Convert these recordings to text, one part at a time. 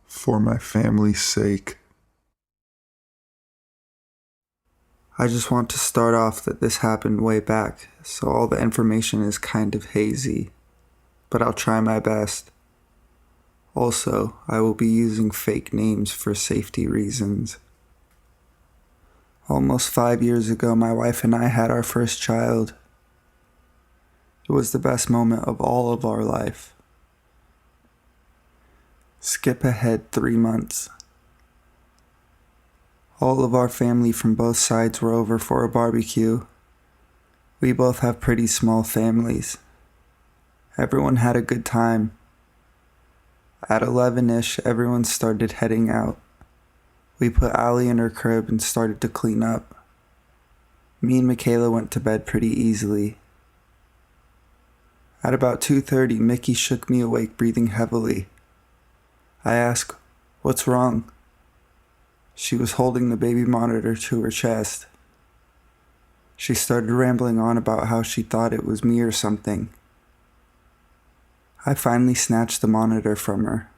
for my family's sake. I just want to start off that this happened way back, so all the information is kind of hazy, but I'll try my best. Also, I will be using fake names for safety reasons. Almost 5 years ago, my wife and I had our first child. It was the best moment of all of our life. Skip ahead 3 months. All of our family from both sides were over for a barbecue. We both have pretty small families. Everyone had a good time. At 11-ish, everyone started heading out. We put Allie in her crib and started to clean up. Me and Michaela went to bed pretty easily. At about 2:30, Mickey shook me awake, breathing heavily. I asked, "What's wrong?" She was holding the baby monitor to her chest. She started rambling on about how she thought it was me or something. I finally snatched the monitor from her.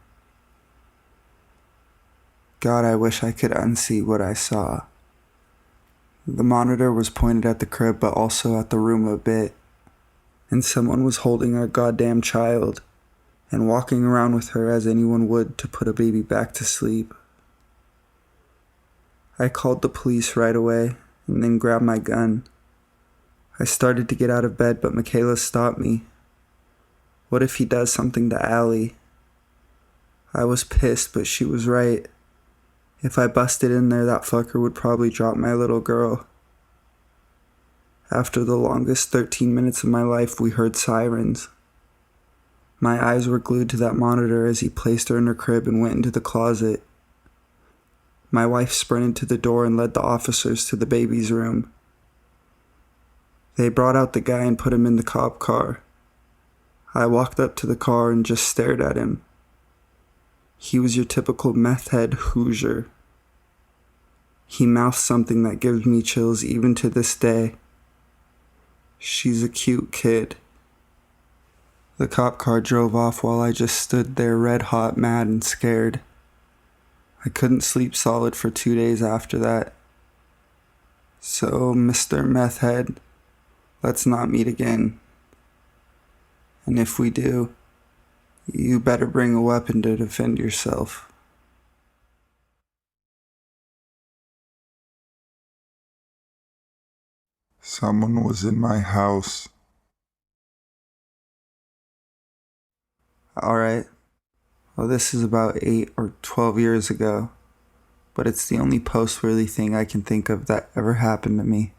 God, I wish I could unsee what I saw. The monitor was pointed at the crib but also at the room a bit, and someone was holding our goddamn child and walking around with her as anyone would to put a baby back to sleep. I called the police right away and then grabbed my gun. I started to get out of bed, but Michaela stopped me. What if he does something to Allie? I was pissed, but she was right. If I busted in there, that fucker would probably drop my little girl. After the longest 13 minutes of my life, we heard sirens. My eyes were glued to that monitor as he placed her in her crib and went into the closet. My wife sprinted to the door and led the officers to the baby's room. They brought out the guy and put him in the cop car. I walked up to the car and just stared at him. He was your typical meth head Hoosier. He mouthed something that gives me chills even to this day. "She's a cute kid." The cop car drove off while I just stood there red hot, mad, and scared. I couldn't sleep solid for 2 days after that. So, Mr. Meth Head, let's not meet again. And if we do, you better bring a weapon to defend yourself. Someone was in my house. Alright. Well, this is about 8 or 12 years ago, but it's the only post-worthy thing I can think of that ever happened to me.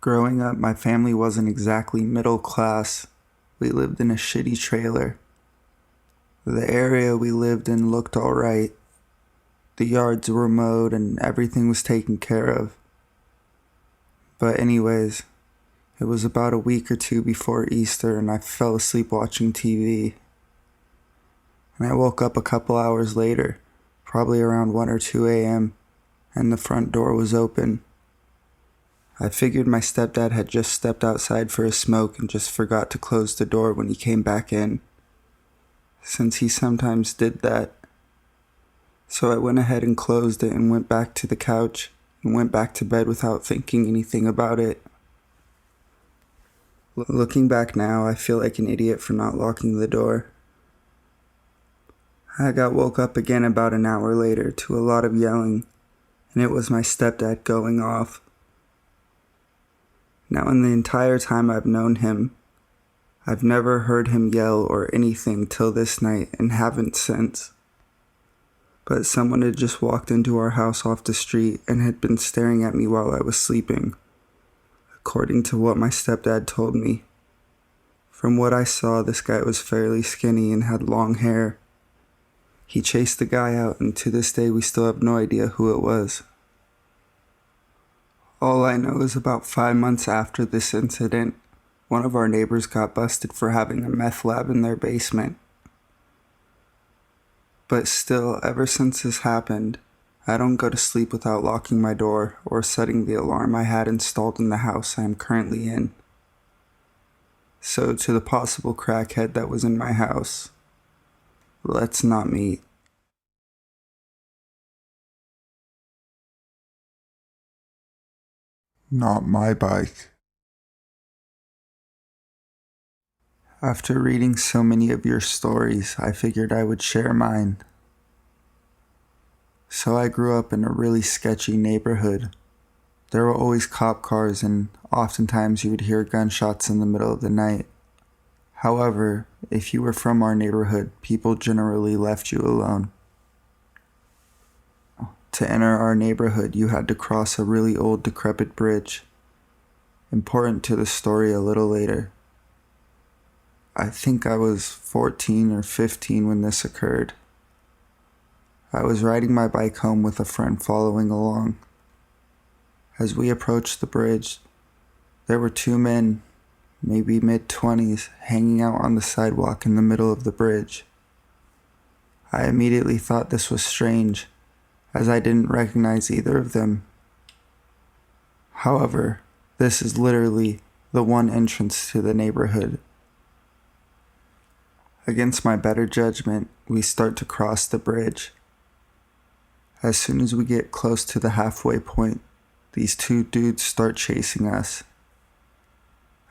Growing up, my family wasn't exactly middle class. We lived in a shitty trailer. The area we lived in looked alright. The yards were mowed and everything was taken care of. But anyways, it was about a week or two before Easter and I fell asleep watching TV. And I woke up a couple hours later, probably around 1 or 2 a.m., and the front door was open. I figured my stepdad had just stepped outside for a smoke and just forgot to close the door when he came back in, since he sometimes did that. So I went ahead and closed it and went back to the couch and went back to bed without thinking anything about it. Looking back now, I feel like an idiot for not locking the door. I got woke up again about an hour later to a lot of yelling, and it was my stepdad going off. Now, in the entire time I've known him, I've never heard him yell or anything till this night and haven't since. But someone had just walked into our house off the street and had been staring at me while I was sleeping, according to what my stepdad told me. From what I saw, this guy was fairly skinny and had long hair. He chased the guy out, and to this day we still have no idea who it was. All I know is about 5 months after this incident, one of our neighbors got busted for having a meth lab in their basement. But still, ever since this happened, I don't go to sleep without locking my door or setting the alarm I had installed in the house I am currently in. So to the possible crackhead that was in my house, let's not meet. Not my bike. After reading so many of your stories, I figured I would share mine. So I grew up in a really sketchy neighborhood. There were always cop cars, and oftentimes you would hear gunshots in the middle of the night. However, if you were from our neighborhood, people generally left you alone. To enter our neighborhood, you had to cross a really old, decrepit bridge. Important to the story a little later. I think I was 14 or 15 when this occurred. I was riding my bike home with a friend following along. As we approached the bridge, there were two men, maybe mid-20s, hanging out on the sidewalk in the middle of the bridge. I immediately thought this was strange, as I didn't recognize either of them. However, this is literally the one entrance to the neighborhood. Against my better judgment, we start to cross the bridge. As soon as we get close to the halfway point, these two dudes start chasing us.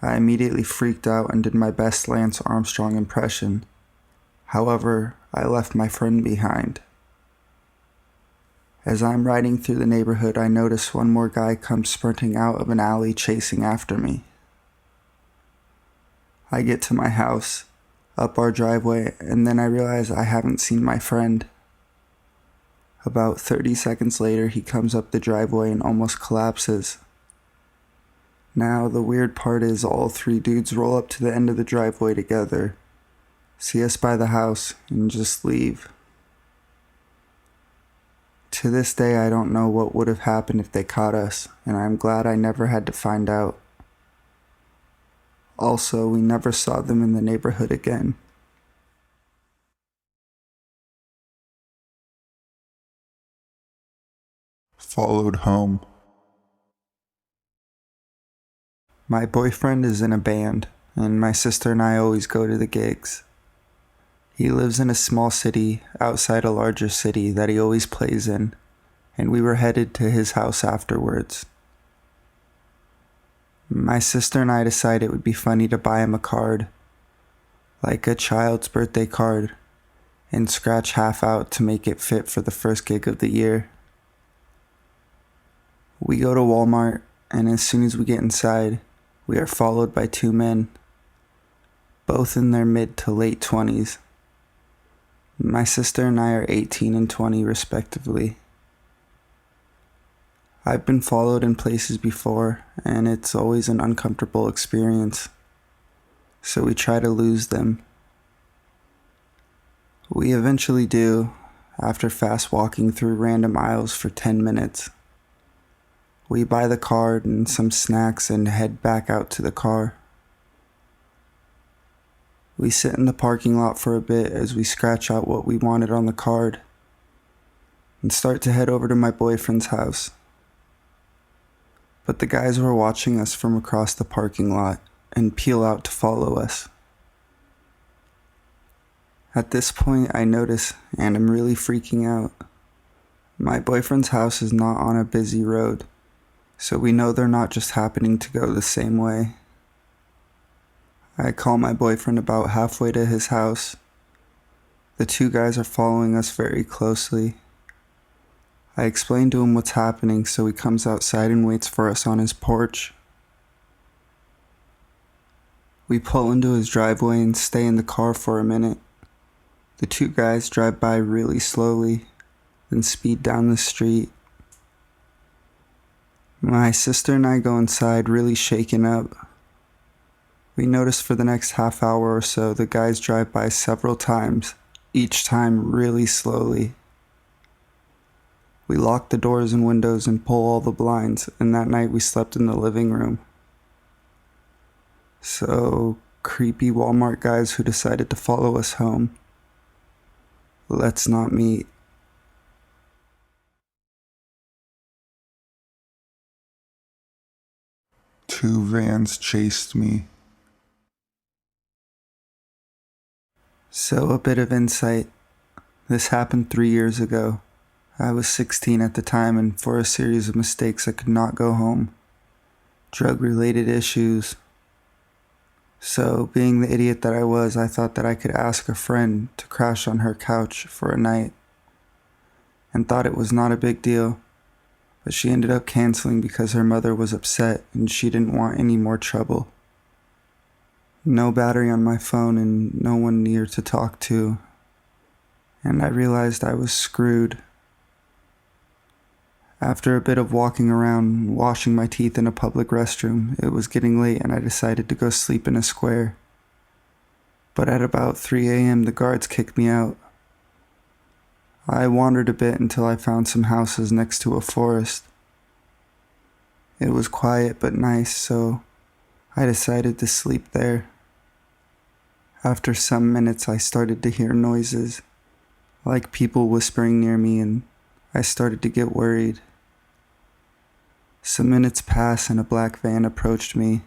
I immediately freaked out and did my best Lance Armstrong impression. However, I left my friend behind. As I'm riding through the neighborhood, I notice one more guy comes sprinting out of an alley chasing after me. I get to my house, up our driveway, and then I realize I haven't seen my friend. About 30 seconds later, he comes up the driveway and almost collapses. Now, the weird part is all three dudes roll up to the end of the driveway together, see us by the house, and just leave. To this day, I don't know what would have happened if they caught us, and I'm glad I never had to find out. Also, we never saw them in the neighborhood again. Followed home. My boyfriend is in a band, and my sister and I always go to the gigs. He lives in a small city outside a larger city that he always plays in, and we were headed to his house afterwards. My sister and I decided it would be funny to buy him a card, like a child's birthday card, and scratch half out to make it fit for the first gig of the year. We go to Walmart, and as soon as we get inside, we are followed by two men, both in their mid to late 20s. My sister and I are 18 and 20 respectively. I've been followed in places before, and it's always an uncomfortable experience, so we try to lose them. We eventually do, after fast walking through random aisles for 10 minutes. We buy the card and some snacks and head back out to the car. We sit in the parking lot for a bit as we scratch out what we wanted on the card and start to head over to my boyfriend's house. But the guys were watching us from across the parking lot and peel out to follow us. At this point, I notice, and I'm really freaking out. My boyfriend's house is not on a busy road, so we know they're not just happening to go the same way. I call my boyfriend about halfway to his house. The two guys are following us very closely. I explain to him what's happening, so he comes outside and waits for us on his porch. We pull into his driveway and stay in the car for a minute. The two guys drive by really slowly, then speed down the street. My sister and I go inside really shaken up. We notice for the next half hour or so the guys drive by several times, each time really slowly. We lock the doors and windows and pull all the blinds, and that night we slept in the living room. So, creepy Walmart guys who decided to follow us home. Let's not meet. Two vans chased me. So, a bit of insight. This happened 3 years ago. I was 16 at the time, and for a series of mistakes I could not go home. drug-related issues. So, being the idiot that I was, I thought that I could ask a friend to crash on her couch for a night, and thought it was not a big deal, but she ended up canceling because her mother was upset and she didn't want any more trouble. No battery on my phone and no one near to talk to, and I realized I was screwed. After a bit of walking around, washing my teeth in a public restroom, it was getting late and I decided to go sleep in a square. But at about 3 a.m. the guards kicked me out. I wandered a bit until I found some houses next to a forest. It was quiet but nice, so I decided to sleep there. After some minutes I started to hear noises, like people whispering near me, and I started to get worried. Some minutes passed and a black van approached me.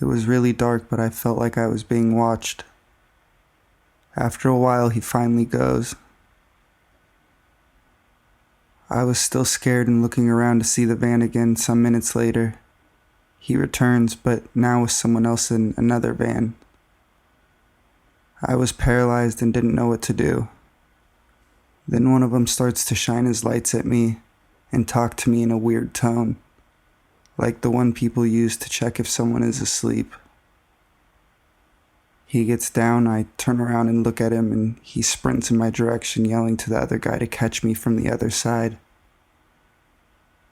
It was really dark, but I felt like I was being watched. After a while, he finally goes. I was still scared and looking around to see the van again some minutes later. He returns, but now with someone else in another van. I was paralyzed and didn't know what to do. Then one of them starts to shine his lights at me and talk to me in a weird tone, like the one people use to check if someone is asleep. He gets down, I turn around and look at him, and he sprints in my direction, yelling to the other guy to catch me from the other side.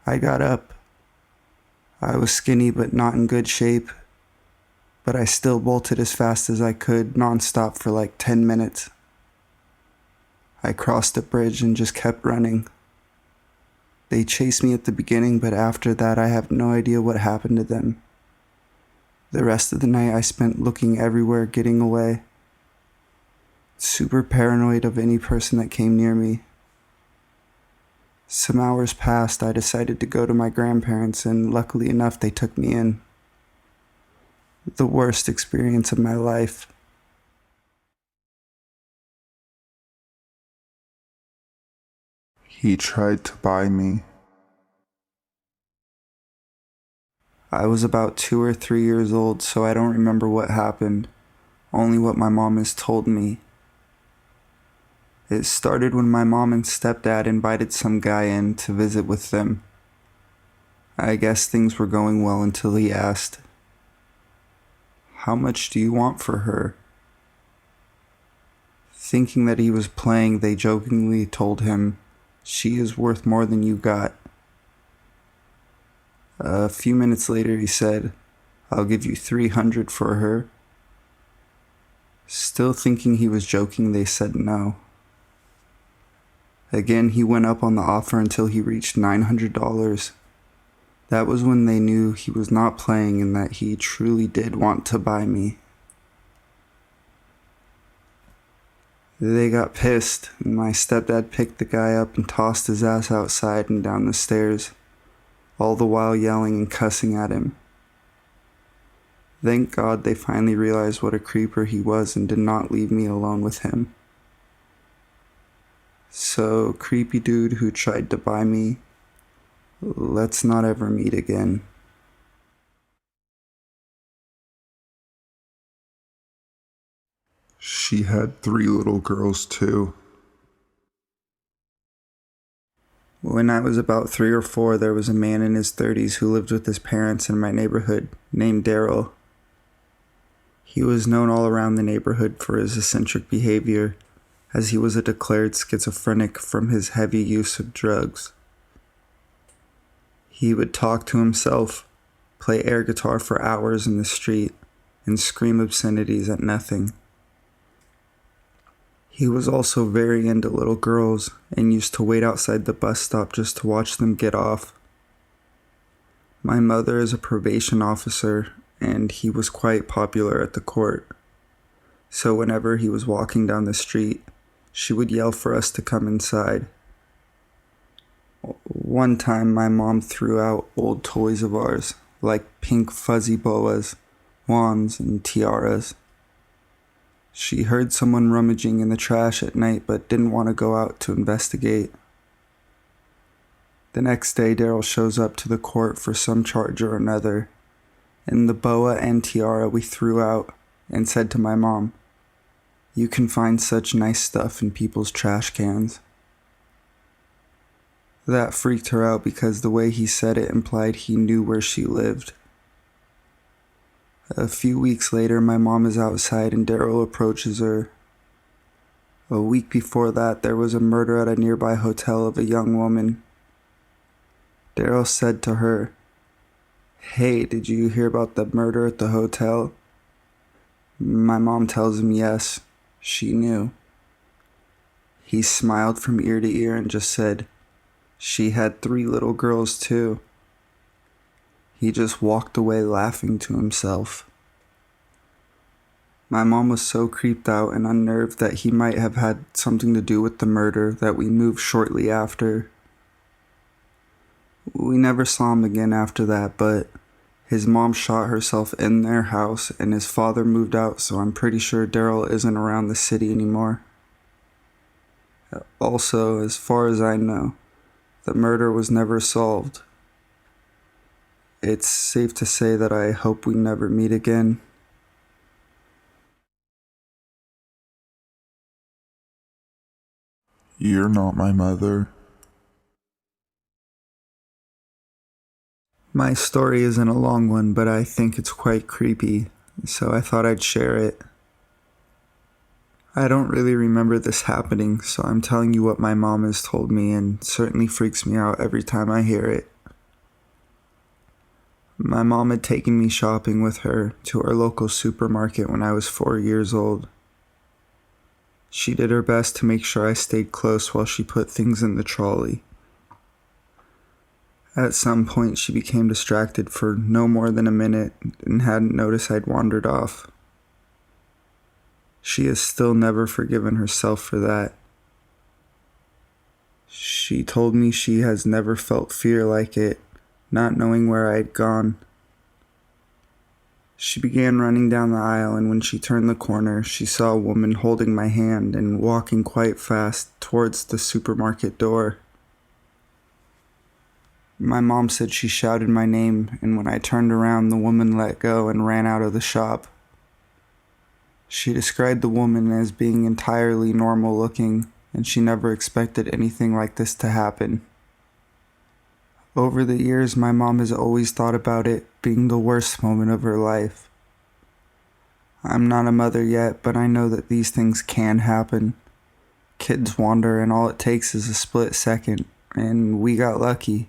I got up. I was skinny but not in good shape, but I still bolted as fast as I could, nonstop for like 10 minutes. I crossed a bridge and just kept running. They chased me at the beginning, but after that I have no idea what happened to them. The rest of the night I spent looking everywhere, getting away. Super paranoid of any person that came near me. Some hours passed, I decided to go to my grandparents, and luckily enough they took me in. The worst experience of my life. He tried to buy me. I was about 2 or 3 years old, so I don't remember what happened, only what my mom has told me. It started when my mom and stepdad invited some guy in to visit with them. I guess things were going well until he asked, "How much do you want for her?" Thinking that he was playing, they jokingly told him, "She is worth more than you got." A few minutes later he said, "I'll give you 300 for her." Still thinking he was joking, they said no. Again, he went up on the offer until he reached $900. That was when they knew he was not playing and that he truly did want to buy me. They got pissed, and my stepdad picked the guy up and tossed his ass outside and down the stairs, all the while yelling and cussing at him. Thank God they finally realized what a creeper he was and did not leave me alone with him. So, creepy dude who tried to buy me, let's not ever meet again. She had 3 little girls too. When I was about 3 or 4, there was a man in his 30s who lived with his parents in my neighborhood named Daryl. He was known all around the neighborhood for his eccentric behavior, as he was a declared schizophrenic from his heavy use of drugs. He would talk to himself, play air guitar for hours in the street, and scream obscenities at nothing. He was also very into little girls and used to wait outside the bus stop just to watch them get off. My mother is a probation officer, and he was quite popular at the court. So whenever he was walking down the street, she would yell for us to come inside. One time my mom threw out old toys of ours, like pink fuzzy boas, wands, and tiaras. She heard someone rummaging in the trash at night but didn't want to go out to investigate. The next day, Daryl shows up to the court for some charge or another, and the boa and tiara we threw out and said to my mom, "You can find such nice stuff in people's trash cans." That freaked her out because the way he said it implied he knew where she lived. A few weeks later, my mom is outside and Daryl approaches her. A week before that, there was a murder at a nearby hotel of a young woman. Daryl said to her, "Hey, did you hear about the murder at the hotel?" My mom tells him yes, she knew. He smiled from ear to ear and just said, "She had 3 little girls too." He just walked away laughing to himself. My mom was so creeped out and unnerved that he might have had something to do with the murder that we moved shortly after. We never saw him again after that, but his mom shot herself in their house and his father moved out, so I'm pretty sure Daryl isn't around the city anymore. Also, as far as I know, the murder was never solved. It's safe to say that I hope we never meet again. You're not my mother. My story isn't a long one, but I think it's quite creepy, so I thought I'd share it. I don't really remember this happening, so I'm telling you what my mom has told me, and it certainly freaks me out every time I hear it. My mom had taken me shopping with her to our local supermarket when I was 4 years old. She did her best to make sure I stayed close while she put things in the trolley. At some point, she became distracted for no more than a minute and hadn't noticed I'd wandered off. She has still never forgiven herself for that. She told me she has never felt fear like it, not knowing where I had gone. She began running down the aisle, and when she turned the corner, she saw a woman holding my hand and walking quite fast towards the supermarket door. My mom said she shouted my name, and when I turned around, the woman let go and ran out of the shop. She described the woman as being entirely normal looking, and she never expected anything like this to happen. Over the years, my mom has always thought about it being the worst moment of her life. I'm not a mother yet, but I know that these things can happen. Kids wander, and all it takes is a split second, and we got lucky.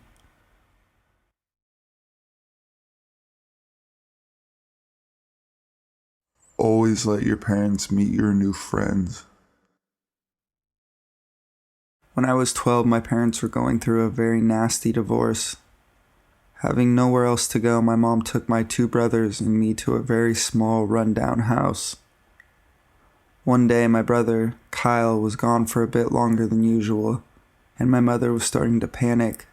Always let your parents meet your new friends. When I was 12, my parents were going through a very nasty divorce. Having nowhere else to go, my mom took my 2 brothers and me to a very small, run-down house. One day, my brother, Kyle, was gone for a bit longer than usual, and my mother was starting to panic.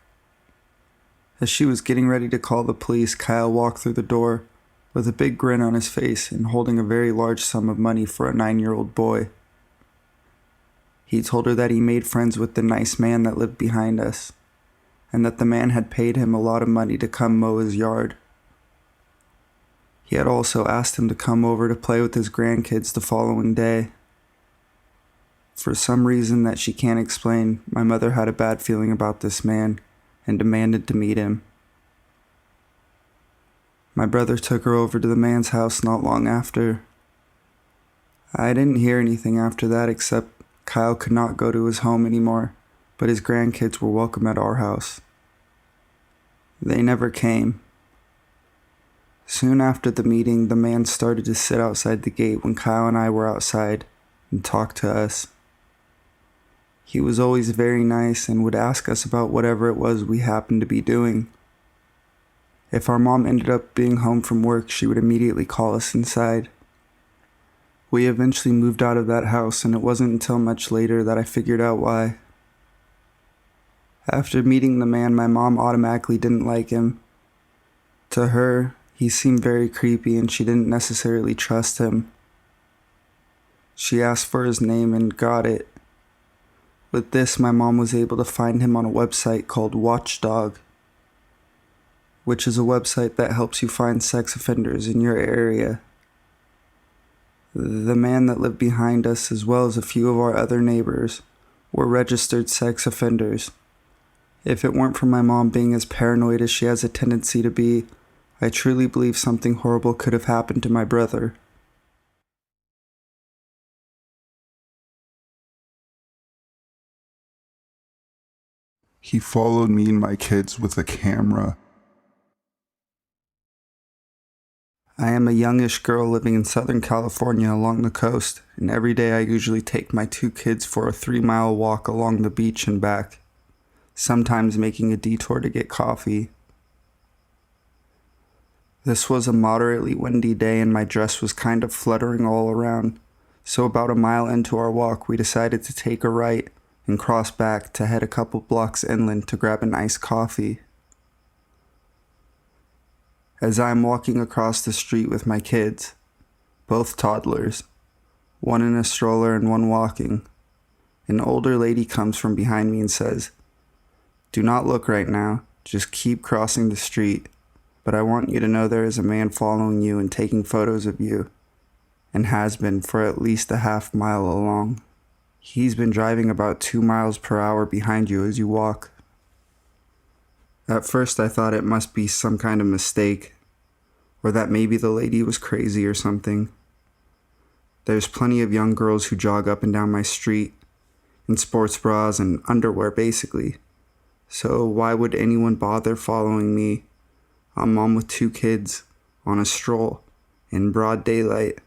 As she was getting ready to call the police, Kyle walked through the door with a big grin on his face and holding a very large sum of money for a 9-year-old boy. He told her that he made friends with the nice man that lived behind us, and that the man had paid him a lot of money to come mow his yard. He had also asked him to come over to play with his grandkids the following day. For some reason that she can't explain, my mother had a bad feeling about this man and demanded to meet him. My brother took her over to the man's house not long after. I didn't hear anything after that except Kyle could not go to his home anymore, but his grandkids were welcome at our house. They never came. Soon after the meeting, the man started to sit outside the gate when Kyle and I were outside and talk to us. He was always very nice and would ask us about whatever it was we happened to be doing. If our mom ended up being home from work, she would immediately call us inside. We eventually moved out of that house, and it wasn't until much later that I figured out why. After meeting the man, my mom automatically didn't like him. To her, he seemed very creepy and she didn't necessarily trust him. She asked for his name and got it. With this, my mom was able to find him on a website called Watchdog, which is a website that helps you find sex offenders in your area. The man that lived behind us, as well as a few of our other neighbors, were registered sex offenders. If it weren't for my mom being as paranoid as she has a tendency to be, I truly believe something horrible could have happened to my brother. He followed me and my kids with a camera. I am a youngish girl living in Southern California along the coast, and every day I usually take my 2 kids for a 3-mile walk along the beach and back, sometimes making a detour to get coffee. This was a moderately windy day and my dress was kind of fluttering all around, so about a mile into our walk we decided to take a right and cross back to head a couple blocks inland to grab an iced coffee. As I am walking across the street with my kids, both toddlers, one in a stroller and one walking, an older lady comes from behind me and says, "Do not look right now, just keep crossing the street. But I want you to know there is a man following you and taking photos of you, and has been for at least a half mile along. He's been driving about 2 miles per hour behind you as you walk." At first I thought it must be some kind of mistake, or that maybe the lady was crazy or something. There's plenty of young girls who jog up and down my street, in sports bras and underwear basically, so why would anyone bother following me, a mom with 2 kids, on a stroll, in broad daylight?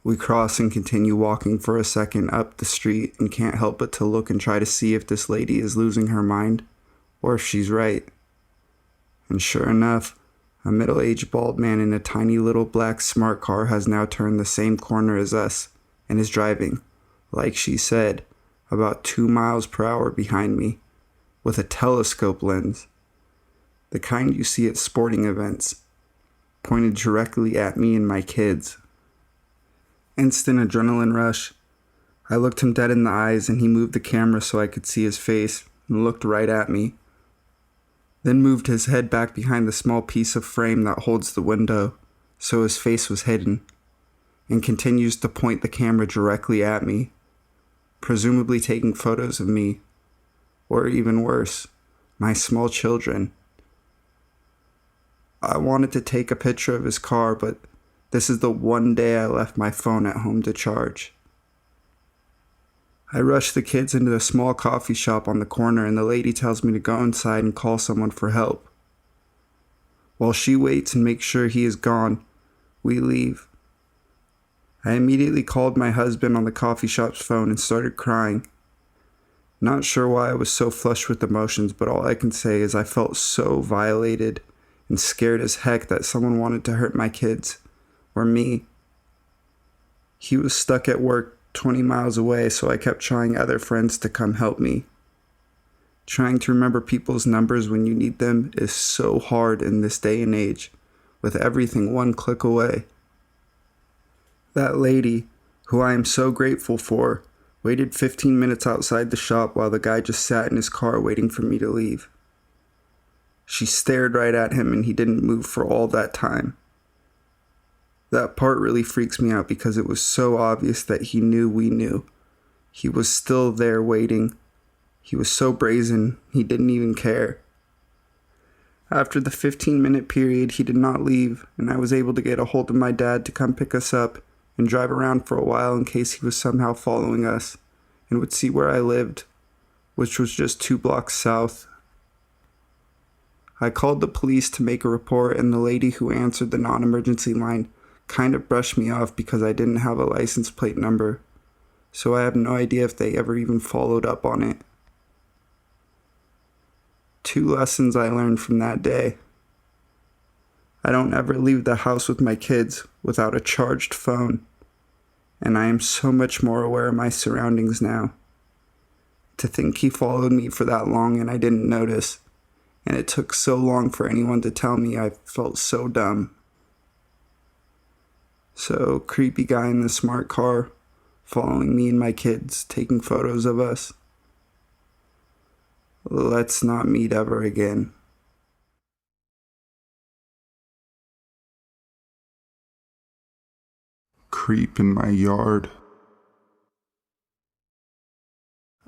We cross and continue walking for a second up the street and can't help but to look and try to see if this lady is losing her mind, or if she's right. And sure enough, a middle-aged bald man in a tiny little black smart car has now turned the same corner as us and is driving, like she said, about 2 miles per hour behind me, with a telescope lens, the kind you see at sporting events, pointed directly at me and my kids. Instant adrenaline rush. I looked him dead in the eyes and he moved the camera so I could see his face and looked right at me. Then moved his head back behind the small piece of frame that holds the window so his face was hidden, and continues to point the camera directly at me, presumably taking photos of me, or even worse, my small children. I wanted to take a picture of his car, but this is the one day I left my phone at home to charge. I rush the kids into the small coffee shop on the corner and the lady tells me to go inside and call someone for help. While she waits and makes sure he is gone, we leave. I immediately called my husband on the coffee shop's phone and started crying. Not sure why I was so flushed with emotions, but all I can say is I felt so violated and scared as heck that someone wanted to hurt my kids, or me. He was stuck at work 20 miles away, so I kept trying other friends to come help me. Trying to remember people's numbers when you need them is so hard in this day and age, with everything one click away. That lady, who I am so grateful for, waited 15 minutes outside the shop while the guy just sat in his car waiting for me to leave. She stared right at him and he didn't move for all that time. That part really freaks me out because it was so obvious that he knew we knew. He was still there waiting. He was so brazen, he didn't even care. After the 15-minute period, he did not leave, and I was able to get a hold of my dad to come pick us up and drive around for a while in case he was somehow following us and would see where I lived, which was just 2 blocks south. I called the police to make a report, and the lady who answered the non-emergency line kind of brushed me off because I didn't have a license plate number, so I have no idea if they ever even followed up on it. 2 lessons I learned from that day. I don't ever leave the house with my kids without a charged phone, and I am so much more aware of my surroundings now. To think he followed me for that long and I didn't notice, and it took so long for anyone to tell me, I felt so dumb. So, creepy guy in the smart car, following me and my kids, taking photos of us. Let's not meet ever again. Creep in my yard.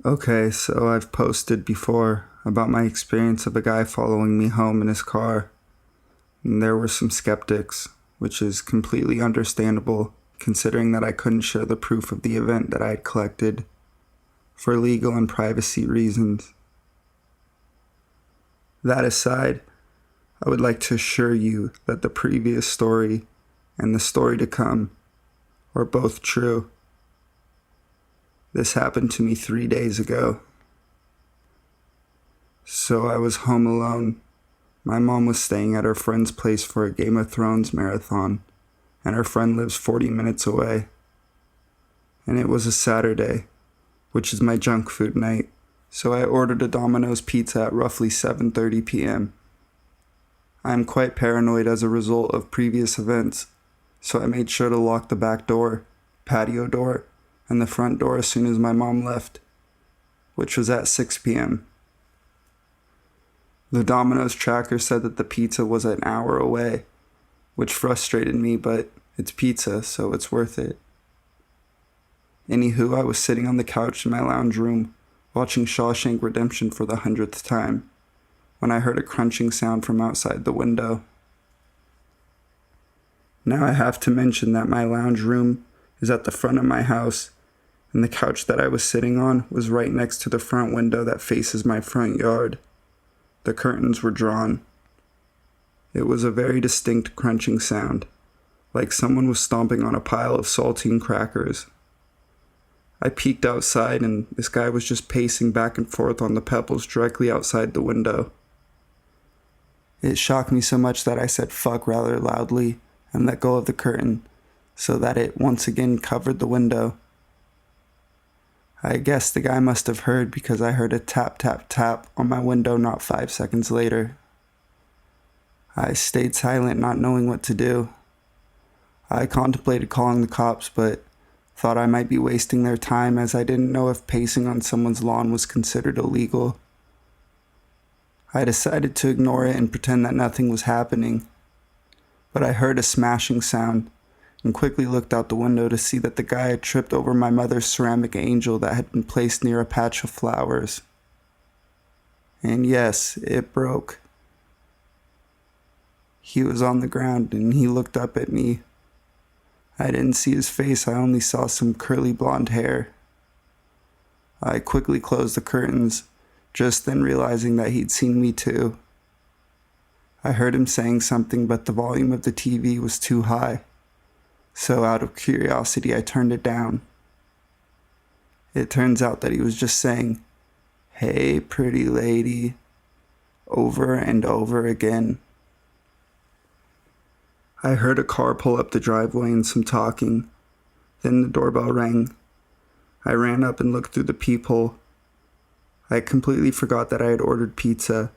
Okay, so I've posted before about my experience of a guy following me home in his car. And there were some skeptics, which is completely understandable considering that I couldn't share the proof of the event that I had collected for legal and privacy reasons. That aside, I would like to assure you that the previous story and the story to come are both true. This happened to me 3 days ago. So I was home alone. My mom was staying at her friend's place for a Game of Thrones marathon, and her friend lives 40 minutes away. And it was a Saturday, which is my junk food night, so I ordered a Domino's pizza at roughly 7:30 p.m. I am quite paranoid as a result of previous events, so I made sure to lock the back door, patio door, and the front door as soon as my mom left, which was at 6 p.m. The Domino's tracker said that the pizza was an hour away, which frustrated me, but it's pizza, so it's worth it. Anywho, I was sitting on the couch in my lounge room, watching Shawshank Redemption for the 100th time, when I heard a crunching sound from outside the window. Now I have to mention that my lounge room is at the front of my house, and the couch that I was sitting on was right next to the front window that faces my front yard. The curtains were drawn. It was a very distinct crunching sound, like someone was stomping on a pile of saltine crackers. I peeked outside and this guy was just pacing back and forth on the pebbles directly outside the window. It shocked me so much that I said fuck rather loudly and let go of the curtain so that it once again covered the window. I guess the guy must have heard because I heard a tap tap tap on my window not 5 seconds later. I stayed silent, not knowing what to do. I contemplated calling the cops, but thought I might be wasting their time as I didn't know if pacing on someone's lawn was considered illegal. I decided to ignore it and pretend that nothing was happening. But I heard a smashing sound and quickly looked out the window to see that the guy had tripped over my mother's ceramic angel that had been placed near a patch of flowers. And yes, it broke. He was on the ground and he looked up at me. I didn't see his face, I only saw some curly blonde hair. I quickly closed the curtains, just then realizing that he'd seen me too. I heard him saying something, but the volume of the TV was too high. So out of curiosity, I turned it down. It turns out that he was just saying, "Hey, pretty lady," over and over again. I heard a car pull up the driveway and some talking. Then the doorbell rang. I ran up and looked through the peephole. I completely forgot that I had ordered pizza.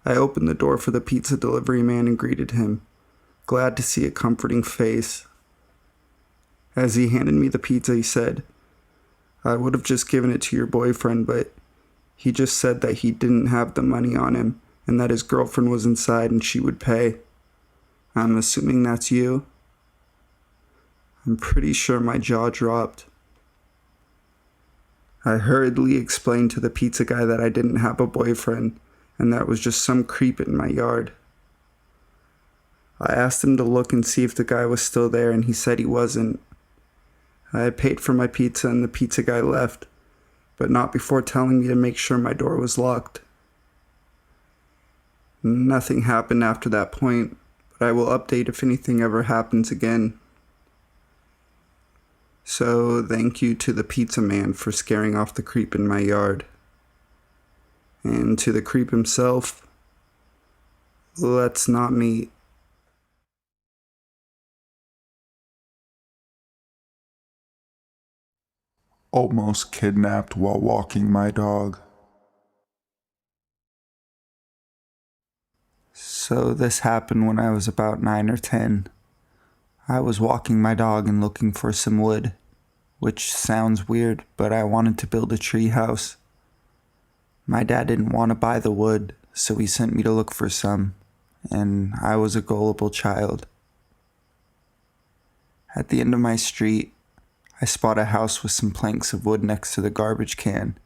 I opened the door for the pizza delivery man and greeted him, glad to see a comforting face. As he handed me the pizza, he said, "I would have just given it to your boyfriend, but he just said that he didn't have the money on him and that his girlfriend was inside and she would pay. I'm assuming that's you?" I'm pretty sure my jaw dropped. I hurriedly explained to the pizza guy that I didn't have a boyfriend and that it was just some creep in my yard. I asked him to look and see if the guy was still there, and he said he wasn't. I had paid for my pizza and the pizza guy left, but not before telling me to make sure my door was locked. Nothing happened after that point, but I will update if anything ever happens again. So thank you to the pizza man for scaring off the creep in my yard. And to the creep himself, let's not meet. Almost kidnapped while walking my dog. So this happened when I was about 9 or 10. I was walking my dog and looking for some wood. which sounds weird, but I wanted to build a tree house. My dad didn't want to buy the wood, so he sent me to look for some, and I was a gullible child. At the end of my street, I spot a house with some planks of wood next to the garbage can,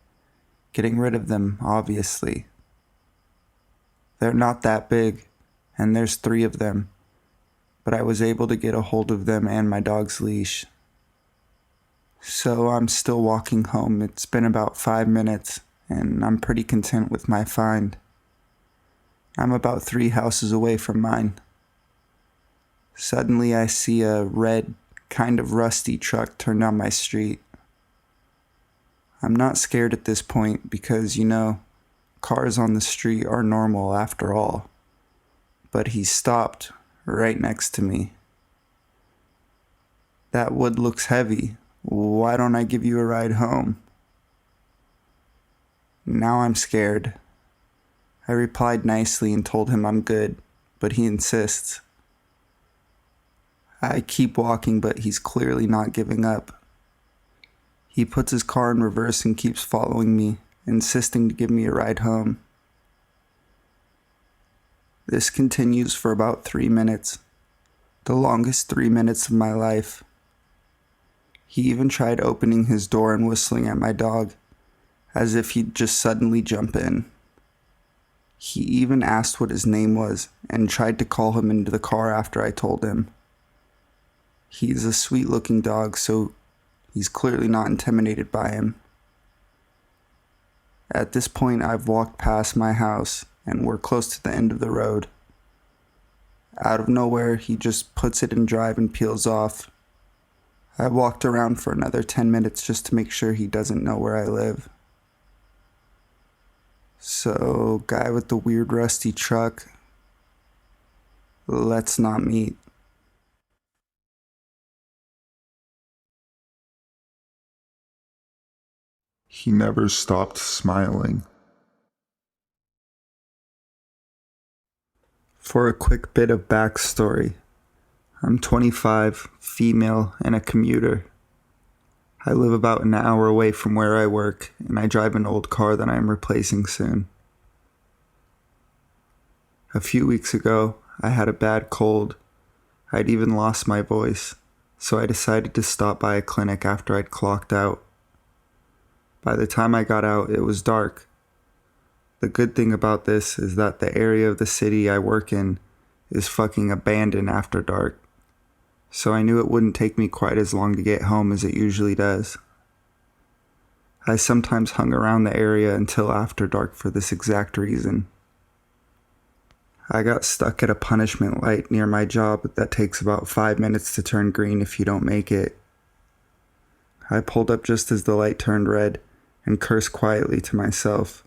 getting rid of them, obviously. They're not that big, and there's 3 of them, but I was able to get a hold of them and my dog's leash. So I'm still walking home. It's been about 5 minutes, and I'm pretty content with my find. I'm about 3 houses away from mine. Suddenly I see a red, kind of rusty truck turn down my street. I'm not scared at this point because, cars on the street are normal after all. But he stopped right next to me. "That wood looks heavy. Why don't I give you a ride home?" Now I'm scared. I replied nicely and told him I'm good, but he insists. I keep walking, but he's clearly not giving up. He puts his car in reverse and keeps following me, insisting to give me a ride home. This continues for about 3 minutes, the longest 3 minutes of my life. He even tried opening his door and whistling at my dog, as if he'd just suddenly jump in. He even asked what his name was and tried to call him into the car after I told him. He's a sweet-looking dog, so he's clearly not intimidated by him. At this point, I've walked past my house, and we're close to the end of the road. Out of nowhere, he just puts it in drive and peels off. I walked around for another 10 minutes just to make sure he doesn't know where I live. So, guy with the weird rusty truck, let's not meet. He never stopped smiling. For a quick bit of backstory, I'm 25, female, and a commuter. I live about an hour away from where I work, and I drive an old car that I'm replacing soon. A few weeks ago, I had a bad cold. I'd even lost my voice, so I decided to stop by a clinic after I'd clocked out. By the time I got out, it was dark. The good thing about this is that the area of the city I work in is fucking abandoned after dark, so I knew it wouldn't take me quite as long to get home as it usually does. I sometimes hung around the area until after dark for this exact reason. I got stuck at a punishment light near my job that takes about 5 minutes to turn green if you don't make it. I pulled up just as the light turned red and cursed quietly to myself.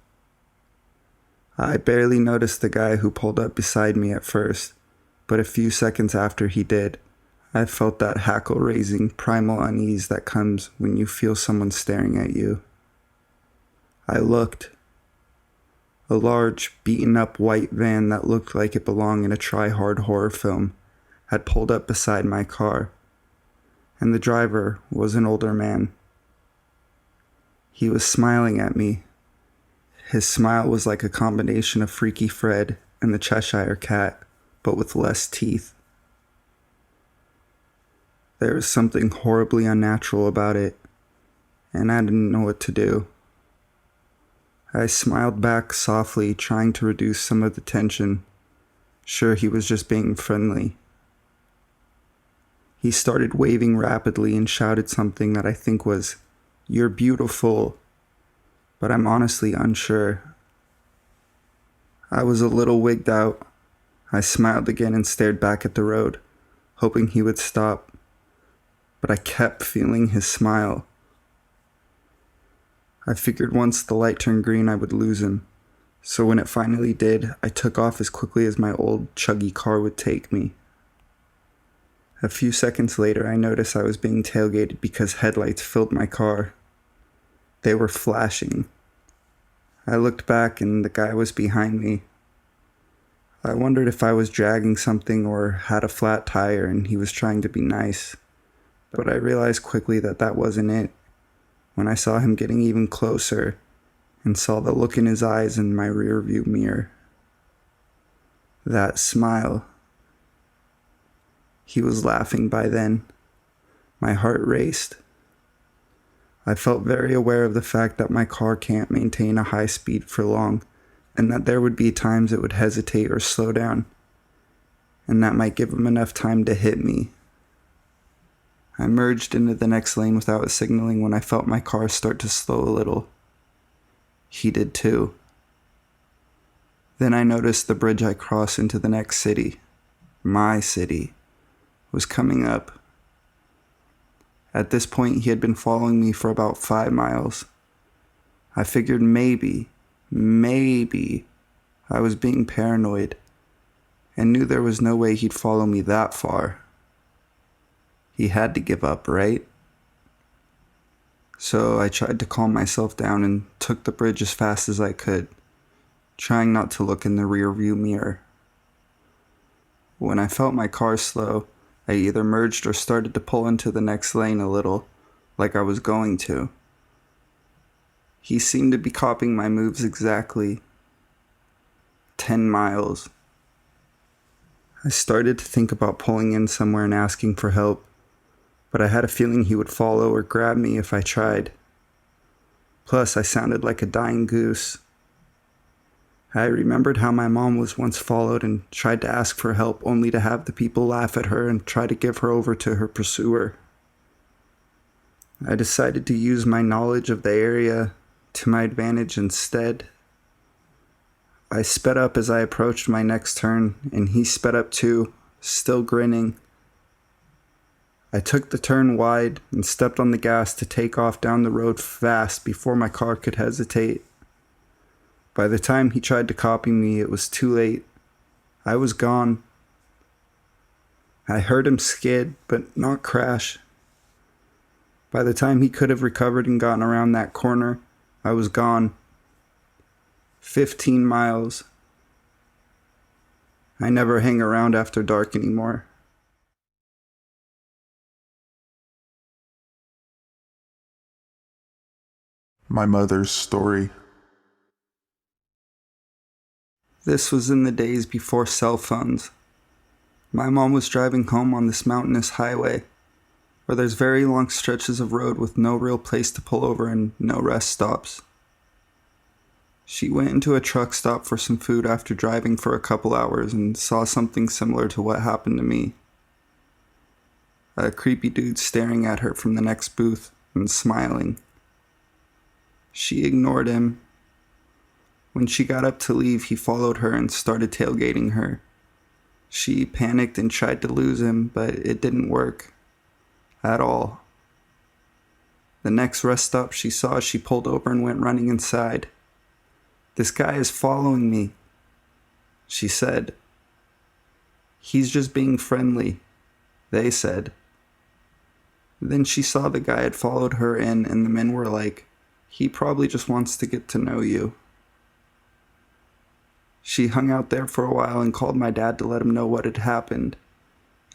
I barely noticed the guy who pulled up beside me at first, but a few seconds after he did, I felt that hackle-raising primal unease that comes when you feel someone staring at you. I looked. A large, beaten-up white van that looked like it belonged in a try-hard horror film had pulled up beside my car, and the driver was an older man. He was smiling at me. His smile was like a combination of Freaky Fred and the Cheshire Cat, but with less teeth. There was something horribly unnatural about it, and I didn't know what to do. I smiled back softly, trying to reduce some of the tension. Sure, he was just being friendly. He started waving rapidly and shouted something that I think was, "You're beautiful," but I'm honestly unsure. I was a little wigged out. I smiled again and stared back at the road, hoping he would stop, but I kept feeling his smile. I figured once the light turned green I would lose him, so when it finally did, I took off as quickly as my old chuggy car would take me. A few seconds later, I noticed I was being tailgated because headlights filled my car. They were flashing. I looked back and the guy was behind me. I wondered if I was dragging something or had a flat tire and he was trying to be nice, But I realized quickly that that wasn't it when I saw him getting even closer and saw the look in his eyes in my rearview mirror. That smile. He was laughing by then. My heart raced. I felt very aware of the fact that my car can't maintain a high speed for long, and that there would be times it would hesitate or slow down, and that might give him enough time to hit me. I merged into the next lane without signaling when I felt my car start to slow a little. He did too. Then I noticed the bridge I crossed into the next city, my city, was coming up. At this point, he had been following me for about 5 miles. I figured maybe I was being paranoid and knew there was no way he'd follow me that far. He had to give up, right? So I tried to calm myself down and took the bridge as fast as I could, trying not to look in the rearview mirror. When I felt my car slow, I either merged or started to pull into the next lane a little, like I was going to. He seemed to be copying my moves exactly. 10 miles. I started to think about pulling in somewhere and asking for help, but I had a feeling he would follow or grab me if I tried. Plus, I sounded like a dying goose. I remembered how my mom was once followed and tried to ask for help only to have the people laugh at her and try to give her over to her pursuer. I decided to use my knowledge of the area to my advantage instead. I sped up as I approached my next turn, and he sped up too, still grinning. I took the turn wide and stepped on the gas to take off down the road fast before my car could hesitate. By the time he tried to copy me, it was too late. I was gone. I heard him skid, but not crash. By the time he could have recovered and gotten around that corner, I was gone. 15 miles. I never hang around after dark anymore. My mother's story. This was in the days before cell phones. My mom was driving home on this mountainous highway, where there's very long stretches of road with no real place to pull over and no rest stops. She went into a truck stop for some food after driving for a couple hours and saw something similar to what happened to me. A creepy dude staring at her from the next booth and smiling. She ignored him. When she got up to leave, he followed her and started tailgating her. She panicked and tried to lose him, but it didn't work. At all. The next rest stop she saw, she pulled over and went running inside. "This guy is following me," she said. "He's just being friendly," they said. Then she saw the guy had followed her in, and the men were like, "He probably just wants to get to know you." She hung out there for a while and called my dad to let him know what had happened.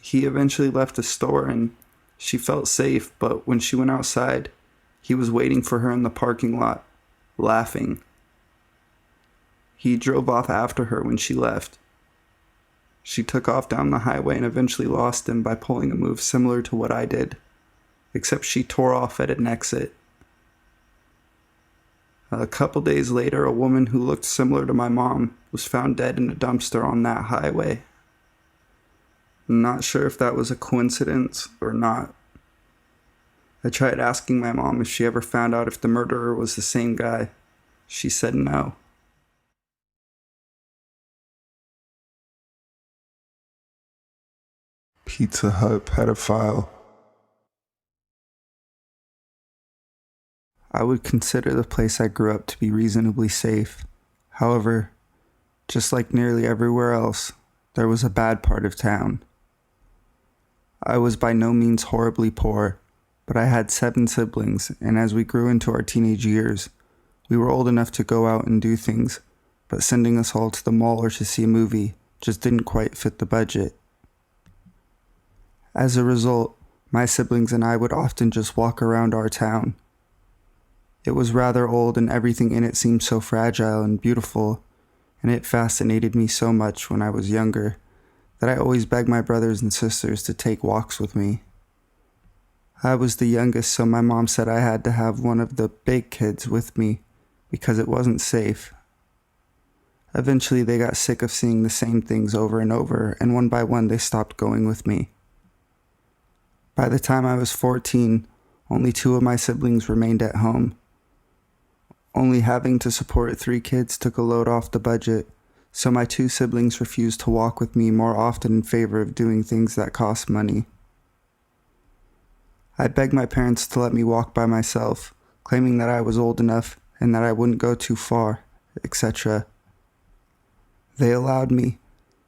He eventually left the store and she felt safe, but when she went outside, he was waiting for her in the parking lot, laughing. He drove off after her when she left. She took off down the highway and eventually lost him by pulling a move similar to what I did, except she tore off at an exit. A couple days later, a woman who looked similar to my mom was found dead in a dumpster on that highway. Not sure if that was a coincidence or not. I tried asking my mom if she ever found out if the murderer was the same guy. She said no. Pizza Hut pedophile. I would consider the place I grew up to be reasonably safe. However, just like nearly everywhere else, there was a bad part of town. I was by no means horribly poor, but I had 7 siblings, and as we grew into our teenage years, we were old enough to go out and do things, but sending us all to the mall or to see a movie just didn't quite fit the budget. As a result, My siblings and I would often just walk around our town. It was rather old and everything in it seemed so fragile and beautiful, and it fascinated me so much when I was younger that I always begged my brothers and sisters to take walks with me. I was the youngest, so my mom said I had to have one of the big kids with me because it wasn't safe. Eventually they got sick of seeing the same things over and over, and one by one they stopped going with me. By the time I was 14, only 2 of my siblings remained at home. Only having to support 3 kids took a load off the budget, so my 2 siblings refused to walk with me more often in favor of doing things that cost money. I begged my parents to let me walk by myself, claiming that I was old enough and that I wouldn't go too far, etc. They allowed me,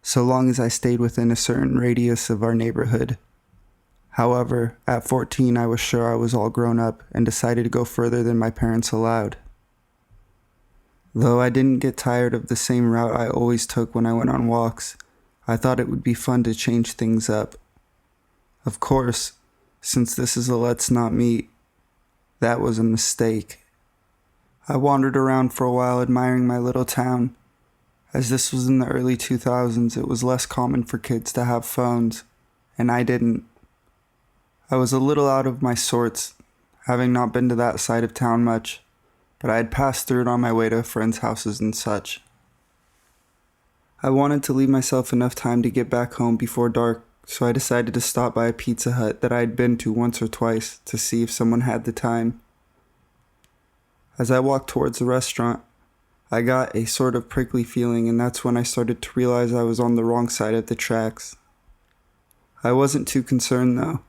so long as I stayed within a certain radius of our neighborhood. However, at 14 I was sure I was all grown up and decided to go further than my parents allowed. Though I didn't get tired of the same route I always took when I went on walks, I thought it would be fun to change things up. Of course, since this is a let's not meet, that was a mistake. I wandered around for a while admiring my little town. As this was in the early 2000s, it was less common for kids to have phones, and I didn't. I was a little out of my sorts, having not been to that side of town much, but I had passed through it on my way to friends' houses and such. I wanted to leave myself enough time to get back home before dark, so I decided to stop by a Pizza Hut that I had been to once or twice to see if someone had the time. As I walked towards the restaurant, I got a sort of prickly feeling, and that's when I started to realize I was on the wrong side of the tracks. I wasn't too concerned though.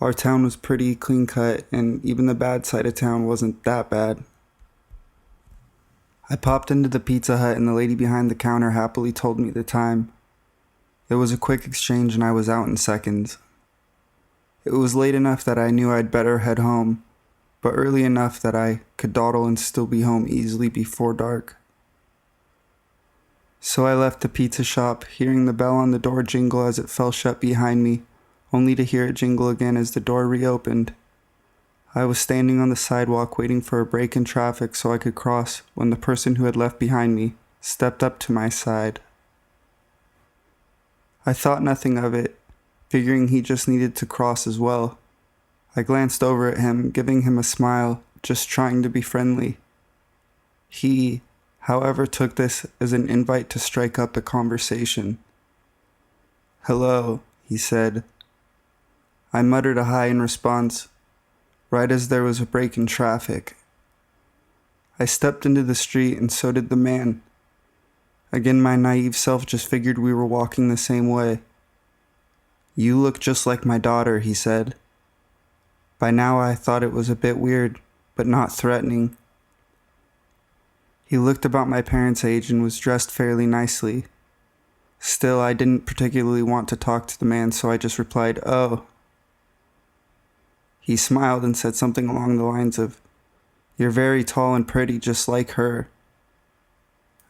Our town was pretty clean cut, and even the bad side of town wasn't that bad. I popped into the Pizza Hut and the lady behind the counter happily told me the time. It was a quick exchange and I was out in seconds. It was late enough that I knew I'd better head home, but early enough that I could dawdle and still be home easily before dark. So I left the pizza shop, hearing the bell on the door jingle as it fell shut behind me, only to hear it jingle again as the door reopened. I was standing on the sidewalk waiting for a break in traffic so I could cross when the person who had left behind me stepped up to my side. I thought nothing of it, figuring he just needed to cross as well. I glanced over at him, giving him a smile, just trying to be friendly. He, however, took this as an invite to strike up a conversation. "Hello," he said. I muttered a hi in response, right as there was a break in traffic. I stepped into the street and so did the man. Again, my naive self just figured we were walking the same way. "You look just like my daughter," he said. By now I thought it was a bit weird, but not threatening. He looked about my parents' age and was dressed fairly nicely. Still, I didn't particularly want to talk to the man, so I just replied, "Oh." He smiled and said something along the lines of, "You're very tall and pretty, just like her."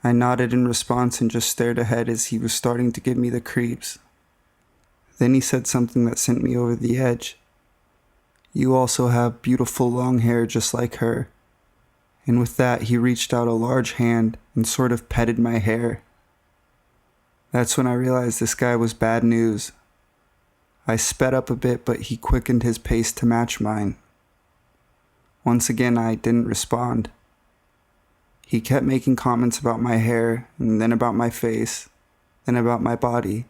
I nodded in response and just stared ahead as he was starting to give me the creeps. Then he said something that sent me over the edge. "You also have beautiful long hair just like her." And with that, he reached out a large hand and sort of petted my hair. That's when I realized this guy was bad news. I sped up a bit, but he quickened his pace to match mine. Once again, I didn't respond. He kept making comments about my hair, and then about my face, then about my body.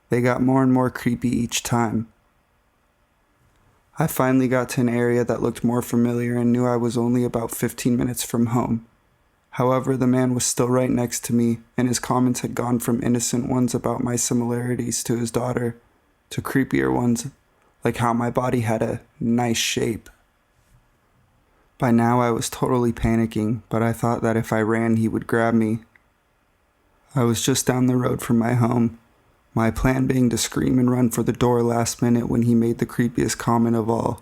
They got more and more creepy each time. I finally got to an area that looked more familiar and knew I was only about 15 minutes from home. However, the man was still right next to me, and his comments had gone from innocent ones about my similarities to his daughter to creepier ones, like how my body had a nice shape. By now I was totally panicking, but I thought that if I ran he would grab me. I was just down the road from my home, my plan being to scream and run for the door last minute when he made the creepiest comment of all,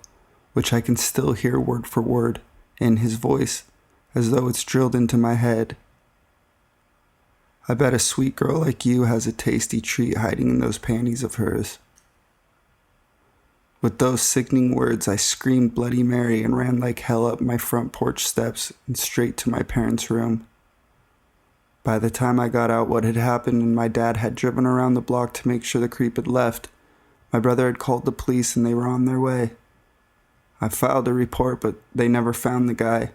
which I can still hear word for word in his voice, as though it's drilled into my head. "I bet a sweet girl like you has a tasty treat hiding in those panties of hers." With those sickening words, I screamed Bloody Mary and ran like hell up my front porch steps and straight to my parents' room. By the time I got out, what had happened and my dad had driven around the block to make sure the creep had left. My brother had called the police and they were on their way. I filed a report, but they never found the guy.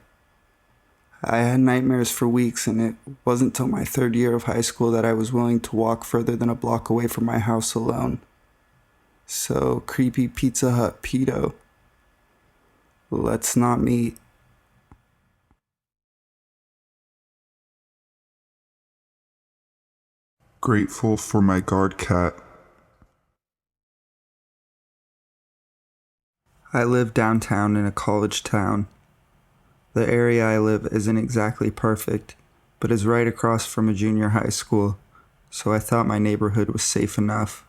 I had nightmares for weeks, and it wasn't till my 3rd year of high school that I was willing to walk further than a block away from my house alone. So, creepy Pizza Hut pedo, let's not meet. Grateful for my guard cat. I live downtown in a college town. The area I live isn't exactly perfect, but is right across from a junior high school, so I thought my neighborhood was safe enough.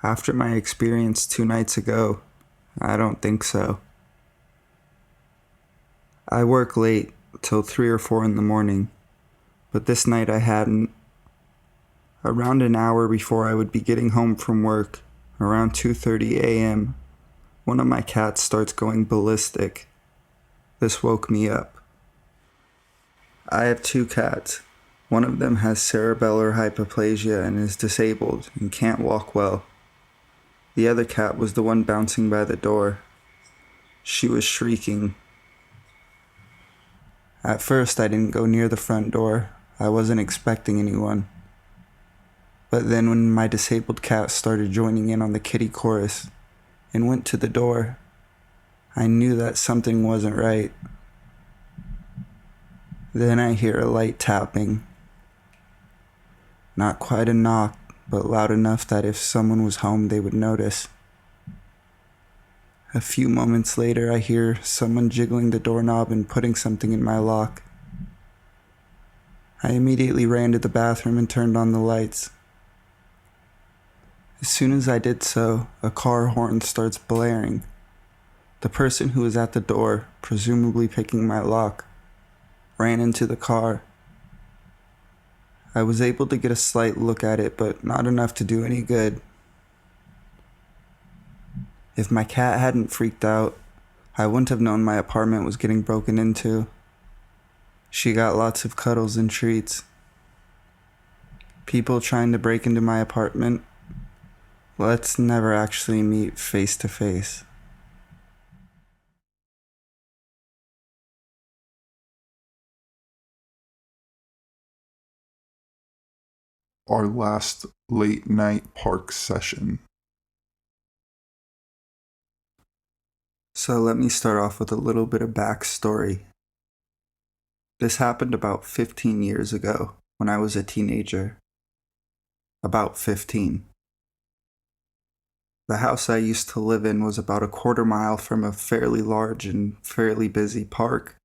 After my experience 2 nights ago, I don't think so. I work late, till 3 or 4 in the morning, but this night I hadn't. Around an hour before I would be getting home from work, around 2:30 a.m., one of my cats starts going ballistic. This woke me up. I have 2 cats. One of them has cerebellar hypoplasia and is disabled and can't walk well. The other cat was the one bouncing by the door. She was shrieking. At first, I didn't go near the front door. I wasn't expecting anyone. But then when my disabled cat started joining in on the kitty chorus and went to the door, I knew that something wasn't right. Then I hear a light tapping. Not quite a knock, but loud enough that if someone was home, they would notice. A few moments later, I hear someone jiggling the doorknob and putting something in my lock. I immediately ran to the bathroom and turned on the lights. As soon as I did so, a car horn starts blaring. The person who was at the door, presumably picking my lock, ran into the car. I was able to get a slight look at it, but not enough to do any good. If my cat hadn't freaked out, I wouldn't have known my apartment was getting broken into. She got lots of cuddles and treats. People trying to break into my apartment? Let's never actually meet face to face. Our last late night park session. So let me start off with a little bit of backstory. This happened about 15 years ago when I was a teenager. About 15. The house I used to live in was about a quarter mile from a fairly large and fairly busy park.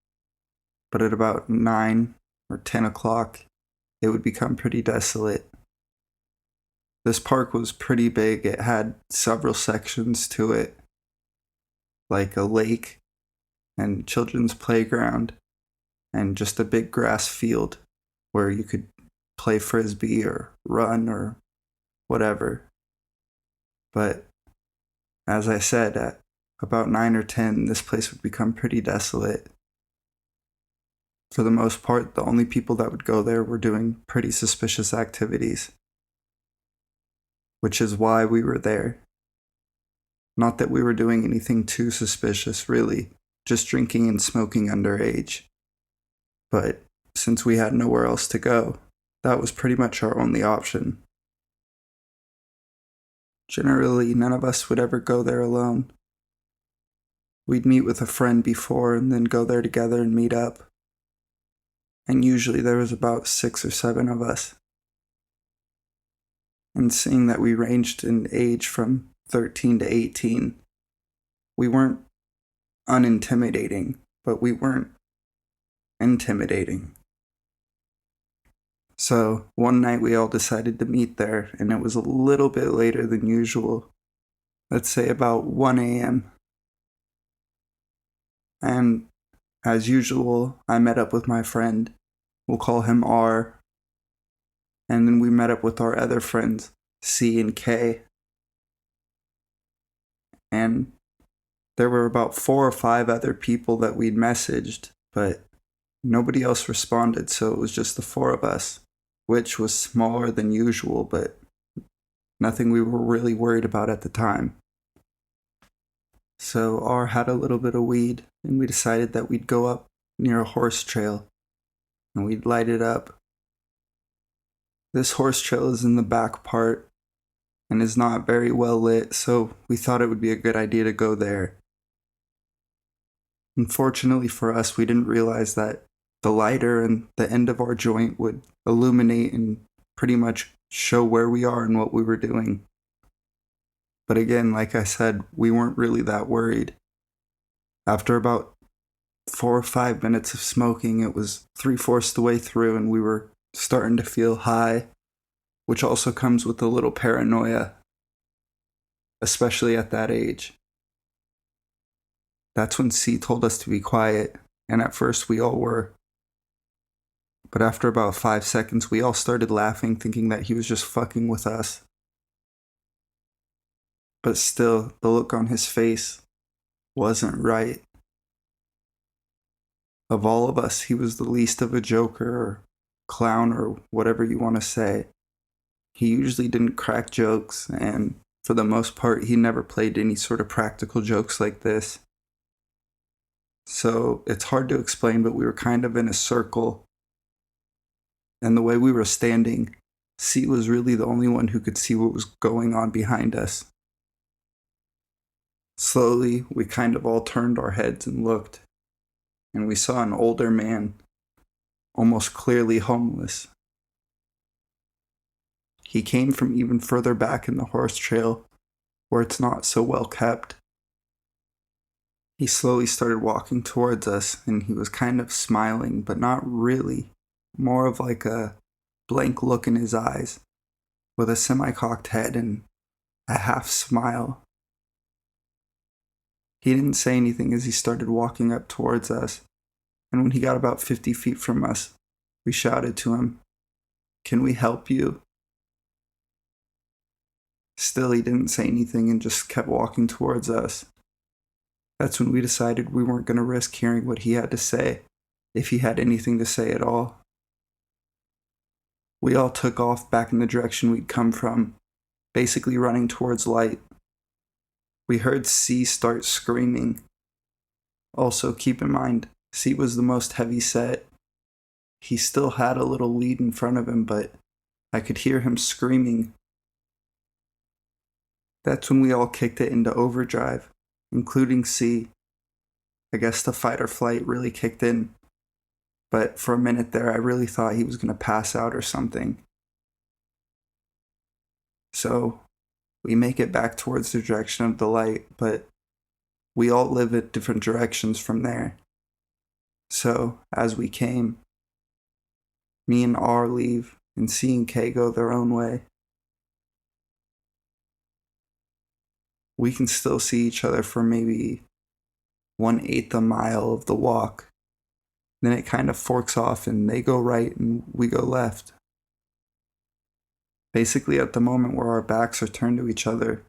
But at about 9 or 10 o'clock, it would become pretty desolate. This park was pretty big. It had several sections to it, like a lake and children's playground and just a big grass field where you could play frisbee or run or whatever. But as I said, at about 9 or 10, this place would become pretty desolate. For the most part, the only people that would go there were doing pretty suspicious activities, which is why we were there. Not that we were doing anything too suspicious, really, just drinking and smoking underage. But since we had nowhere else to go, that was pretty much our only option. Generally, none of us would ever go there alone. We'd meet with a friend before and then go there together and meet up. And usually there was about 6 or 7 of us. And seeing that we ranged in age from 13 to 18, we weren't unintimidating, but we weren't intimidating. So one night we all decided to meet there, and it was a little bit later than usual. Let's say about 1 a.m. And as usual, I met up with my friend. We'll call him R. And then we met up with our other friends, C and K. and there were about 4 or 5 other people that we'd messaged, but nobody else responded, so it was just the 4 of us, which was smaller than usual, but nothing we were really worried about at the time. So R had a little bit of weed, and we decided that we'd go up near a horse trail, and we'd light it up. This horse trail is in the back part, and is not very well lit, so we thought it would be a good idea to go there. Unfortunately for us, we didn't realize that the lighter and the end of our joint would illuminate and pretty much show where we are and what we were doing. But again, like I said, we weren't really that worried. After about 4 or 5 minutes of smoking, it was 3/4 the way through, and we were starting to feel high, which also comes with a little paranoia, especially at that age. That's when C told us to be quiet, and at first we all were. But after about 5 seconds, we all started laughing, thinking that he was just fucking with us. But still, the look on his face wasn't right. Of all of us, he was the least of a joker or clown or whatever you want to say. He usually didn't crack jokes, and for the most part, he never played any sort of practical jokes like this. So it's hard to explain, but we were kind of in a circle. And the way we were standing, C was really the only one who could see what was going on behind us. Slowly, we kind of all turned our heads and looked, and we saw an older man, almost clearly homeless. He came from even further back in the horse trail, where it's not so well kept. He slowly started walking towards us, and he was kind of smiling, but not really. More of like a blank look in his eyes, with a semi-cocked head and a half smile. He didn't say anything as he started walking up towards us, and when he got about 50 feet from us, we shouted to him, "Can we help you?" Still, he didn't say anything and just kept walking towards us. That's when we decided we weren't going to risk hearing what he had to say, if he had anything to say at all. We all took off back in the direction we'd come from, basically running towards light. We heard C start screaming. Also, keep in mind, C was the most heavy set. He still had a little lead in front of him, but I could hear him screaming. That's when we all kicked it into overdrive, including C. I guess the fight or flight really kicked in. But for a minute there, I really thought he was going to pass out or something. So we make it back towards the direction of the light, but we all live at different directions from there. So as we came, me and R leave, and C and K go their own way. We can still see each other for maybe 1/8 a mile of the walk. Then it kind of forks off and they go right and we go left. Basically, at the moment where our backs are turned to each other,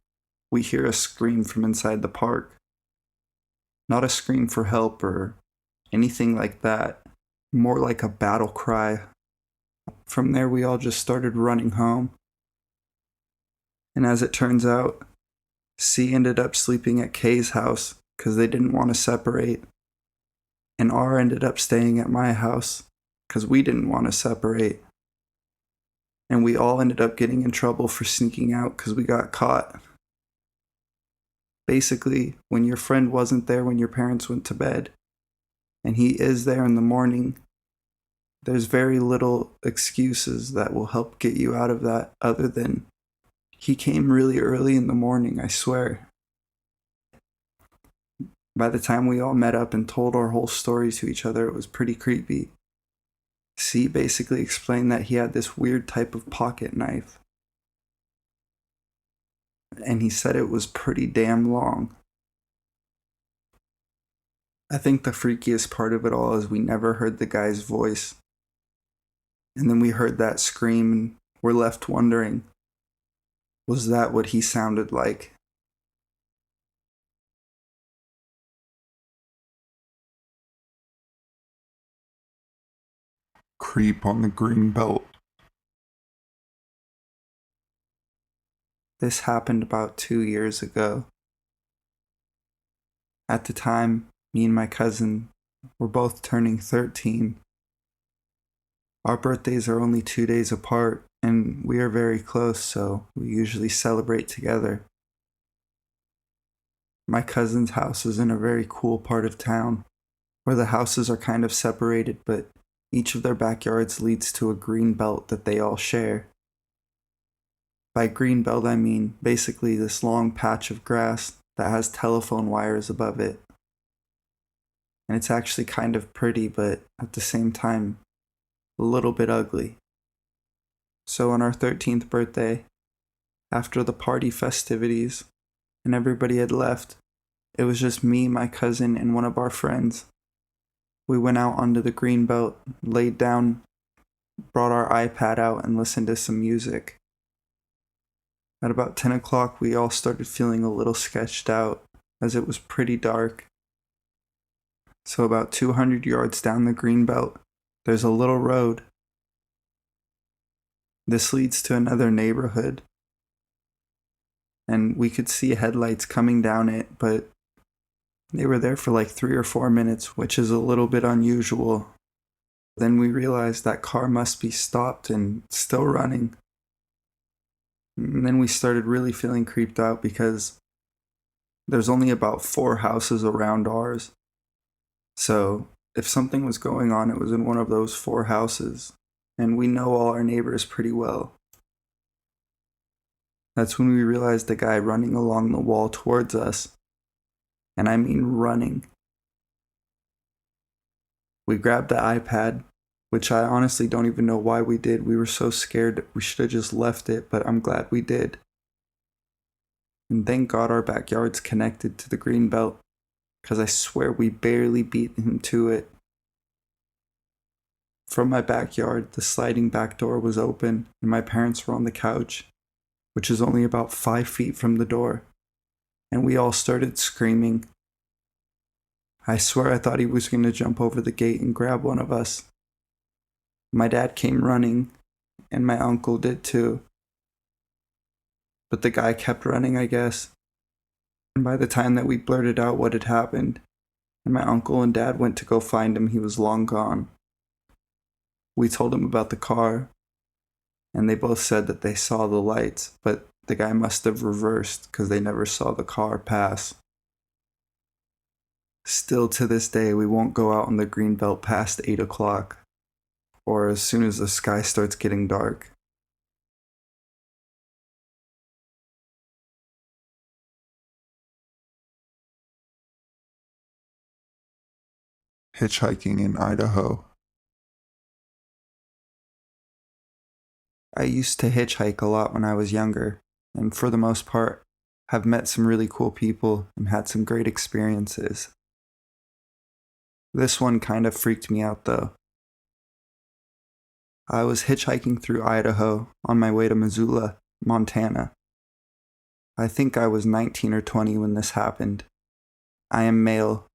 we hear a scream from inside the park. Not a scream for help or anything like that, more like a battle cry. From there, we all just started running home. And as it turns out, C ended up sleeping at K's house because they didn't want to separate. And R ended up staying at my house because we didn't want to separate. And we all ended up getting in trouble for sneaking out because we got caught. Basically, when your friend wasn't there when your parents went to bed, and he is there in the morning, there's very little excuses that will help get you out of that other than he came really early in the morning, I swear. By the time we all met up and told our whole stories to each other, it was pretty creepy. C basically explained that he had this weird type of pocket knife. And he said it was pretty damn long. I think the freakiest part of it all is we never heard the guy's voice. And then we heard that scream and we're left wondering, was that what he sounded like? creep on the greenbelt. This happened about 2 years ago. At the time, me and my cousin were both turning 13. Our birthdays are only 2 days apart, and we are very close, so we usually celebrate together. My cousin's house is in a very cool part of town, where the houses are kind of separated, but each of their backyards leads to a green belt that they all share. By green belt, I mean basically this long patch of grass that has telephone wires above it. And it's actually kind of pretty, but at the same time, a little bit ugly. So on our 13th birthday, after the party festivities and everybody had left, it was just me, my cousin, and one of our friends. We went out onto the green belt, laid down, brought our iPad out, and listened to some music. At about 10 o'clock, we all started feeling a little sketched out, as it was pretty dark. So about 200 yards down the green belt, there's a little road. This leads to another neighborhood, and we could see headlights coming down it, but they were there for like 3 or 4 minutes, which is a little bit unusual. Then we realized that car must be stopped and still running. And then we started really feeling creeped out because there's only about 4 houses around ours. So if something was going on, it was in one of those 4 houses. And we know all our neighbors pretty well. That's when we realized the guy running along the wall towards us. And I mean running. We grabbed the iPad, which I honestly don't even know why we did. We were so scared we should have just left it, but I'm glad we did. And thank God our backyard's connected to the green belt, because I swear we barely beat him to it. From my backyard, the sliding back door was open, and my parents were on the couch, which is only about 5 feet from the door, and we all started screaming. I swear I thought he was going to jump over the gate and grab one of us. My dad came running, and my uncle did too. But the guy kept running, I guess. And by the time that we blurted out what had happened, and my uncle and dad went to go find him, he was long gone. We told him about the car, and they both said that they saw the lights, but the guy must have reversed because they never saw the car pass. Still to this day, we won't go out on the green belt past 8 o'clock. Or as soon as the sky starts getting dark. Hitchhiking in Idaho. I used to hitchhike a lot when I was younger, and for the most part, have met some really cool people and had some great experiences. This one kind of freaked me out though. I was hitchhiking through Idaho on my way to Missoula, Montana. I think I was 19 or 20 when this happened. I am male.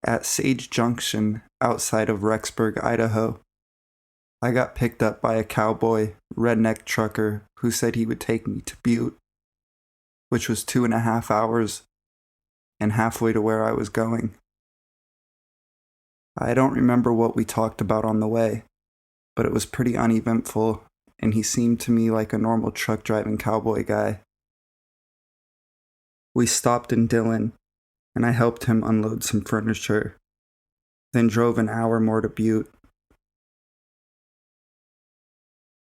At Sage Junction, outside of Rexburg, Idaho, I got picked up by a cowboy, redneck trucker who said he would take me to Butte, which was 2.5 hours and halfway to where I was going. I don't remember what we talked about on the way, but it was pretty uneventful, and he seemed to me like a normal truck driving cowboy guy. We stopped in Dillon, and I helped him unload some furniture, then drove an hour more to Butte.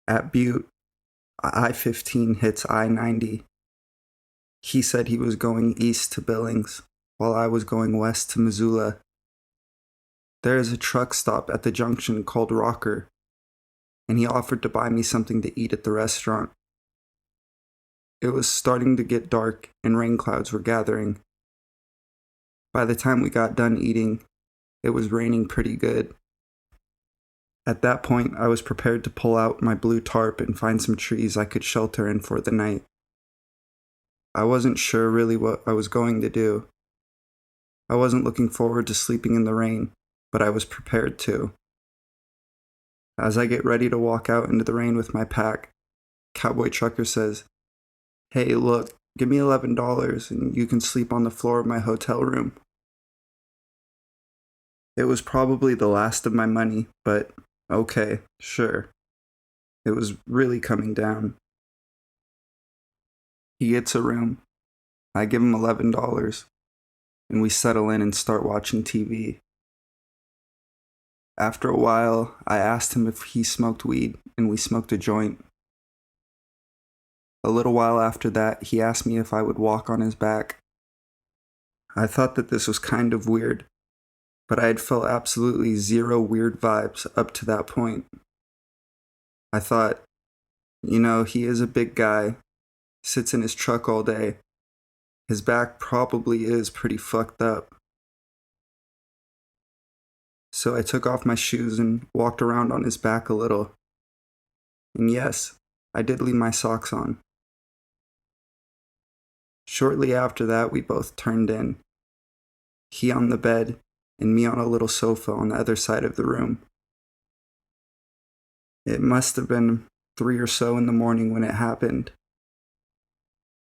At Butte, I-15 hits I-90. He said he was going east to Billings, while I was going west to Missoula. There is a truck stop at the junction called Rocker, and he offered to buy me something to eat at the restaurant. It was starting to get dark and rain clouds were gathering. By the time we got done eating, it was raining pretty good. At that point, I was prepared to pull out my blue tarp and find some trees I could shelter in for the night. I wasn't sure really what I was going to do. I wasn't looking forward to sleeping in the rain, but I was prepared to. As I get ready to walk out into the rain with my pack, Cowboy Trucker says, "Hey, look, give me $11 and you can sleep on the floor of my hotel room." It was probably the last of my money, but okay, sure. It was really coming down. He gets a room. I give him $11, and we settle in and start watching TV. After a while, I asked him if he smoked weed, and we smoked a joint. A little while after that, he asked me if I would walk on his back. I thought that this was kind of weird, but I had felt absolutely zero weird vibes up to that point. I thought, he is a big guy, sits in his truck all day. His back probably is pretty fucked up. So I took off my shoes and walked around on his back a little. And yes, I did leave my socks on. Shortly after that, we both turned in. He on the bed, and me on a little sofa on the other side of the room. It must have been 3 or so in the morning when it happened.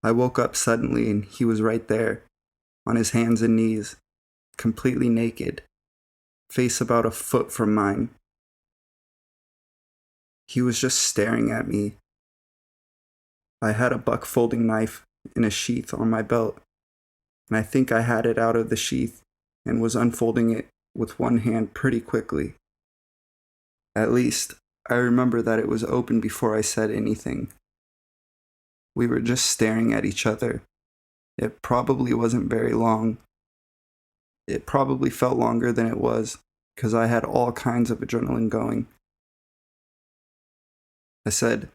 I woke up suddenly and he was right there, on his hands and knees, completely naked, face about a foot from mine. He was just staring at me. I had a buck folding knife in a sheath on my belt, and I think I had it out of the sheath and was unfolding it with one hand pretty quickly. At least, I remember that it was open before I said anything. We were just staring at each other. It probably wasn't very long. It probably felt longer than it was, because I had all kinds of adrenaline going. I said,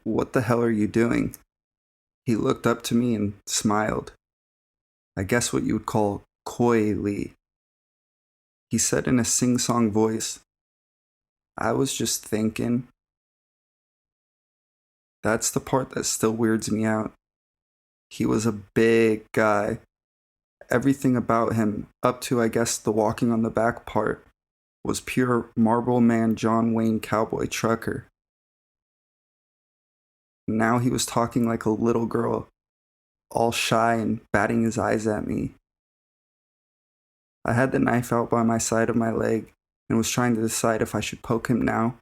"What the hell are you doing?" He looked up to me and smiled. I guess what you would call coyly. He said in a sing-song voice, "I was just thinking." That's the part that still weirds me out. He was a big guy. Everything about him, up to I guess the walking on the back part, was pure Marlboro Man John Wayne Cowboy Trucker. Now he was talking like a little girl, all shy and batting his eyes at me. I had the knife out by my side of my leg and was trying to decide if I should poke him now,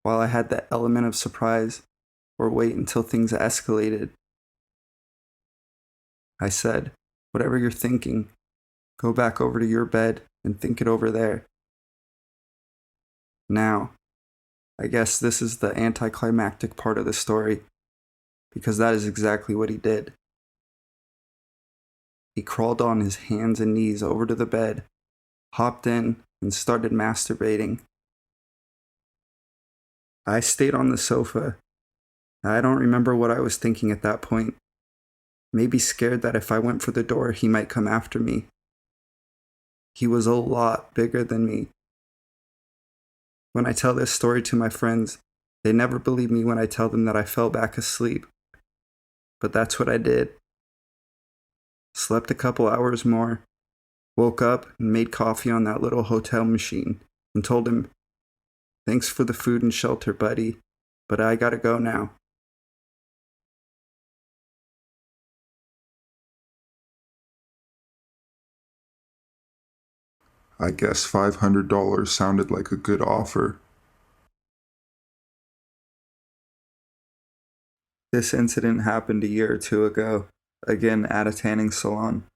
while I had that element of surprise, or wait until things escalated. I said, "Whatever you're thinking, go back over to your bed and think it over there." Now, I guess this is the anticlimactic part of the story, because that is exactly what he did. He crawled on his hands and knees over to the bed, hopped in, and started masturbating. I stayed on the sofa. I don't remember what I was thinking at that point. Maybe scared that if I went for the door, he might come after me. He was a lot bigger than me. When I tell this story to my friends, they never believe me when I tell them that I fell back asleep. But that's what I did. Slept a couple hours more, woke up and made coffee on that little hotel machine, and told him, "Thanks for the food and shelter, buddy, but I gotta go now." I guess $500 sounded like a good offer. This incident happened a year or two ago, again at a tanning salon.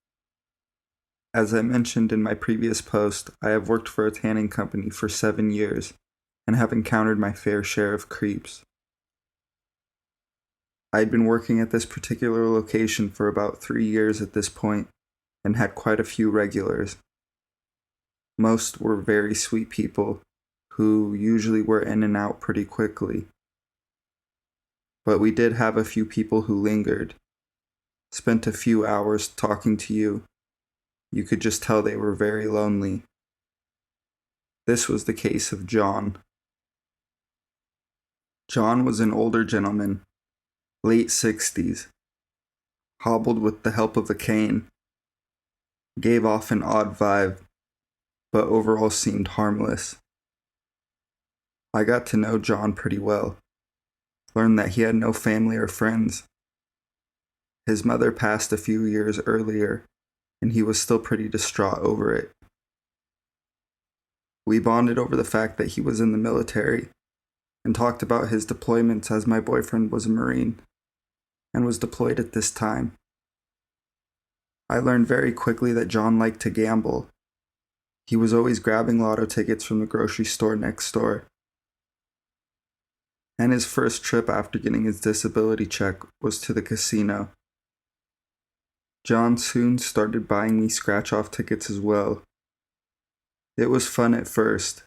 As I mentioned in my previous post, I have worked for a tanning company for 7 years and have encountered my fair share of creeps. I had been working at this particular location for about 3 years at this point and had quite a few regulars. Most were very sweet people who usually were in and out pretty quickly. But we did have a few people who lingered, spent a few hours talking to you. You could just tell they were very lonely. This was the case of John. John was an older gentleman, late 60s, hobbled with the help of a cane, gave off an odd vibe, but overall seemed harmless. I got to know John pretty well, learned that he had no family or friends. His mother passed a few years earlier, and he was still pretty distraught over it. We bonded over the fact that he was in the military and talked about his deployments as my boyfriend was a Marine and was deployed at this time. I learned very quickly that John liked to gamble. He was always grabbing lotto tickets from the grocery store next door. And his first trip after getting his disability check was to the casino. John soon started buying me scratch-off tickets as well. It was fun at first.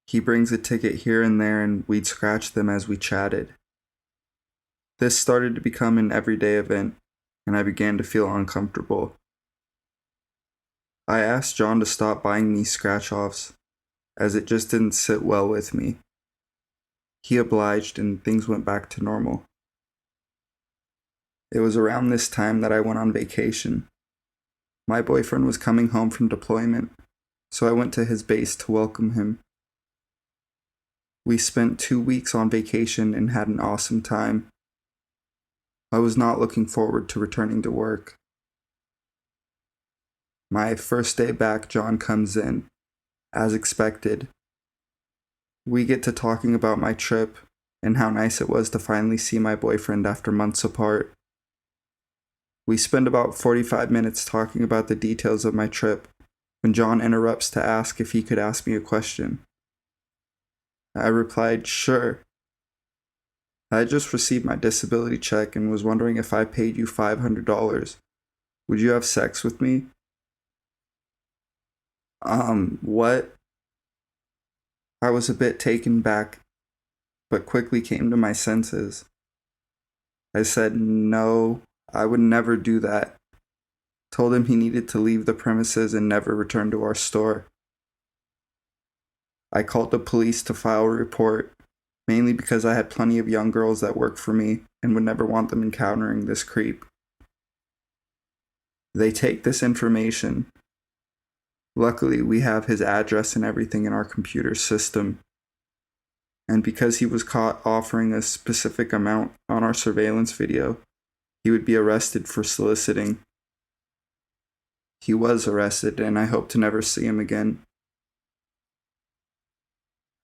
He brings a ticket here and there and we'd scratch them as we chatted. This started to become an everyday event, and I began to feel uncomfortable. I asked John to stop buying me scratch-offs, as it just didn't sit well with me. He obliged and things went back to normal. It was around this time that I went on vacation. My boyfriend was coming home from deployment, so I went to his base to welcome him. We spent 2 weeks on vacation and had an awesome time. I was not looking forward to returning to work. My first day back, John comes in, as expected. We get to talking about my trip and how nice it was to finally see my boyfriend after months apart. We spend about 45 minutes talking about the details of my trip when John interrupts to ask if he could ask me a question. I replied, "Sure. I had just received my disability check and was wondering if I paid you $500. Would you have sex with me?" What? I was a bit taken back, but quickly came to my senses. I said, "No, I would never do that." Told him he needed to leave the premises and never return to our store. I called the police to file a report, mainly because I had plenty of young girls that worked for me and would never want them encountering this creep. They take this information. Luckily, we have his address and everything in our computer system. And because he was caught offering a specific amount on our surveillance video, he would be arrested for soliciting. He was arrested, and I hope to never see him again.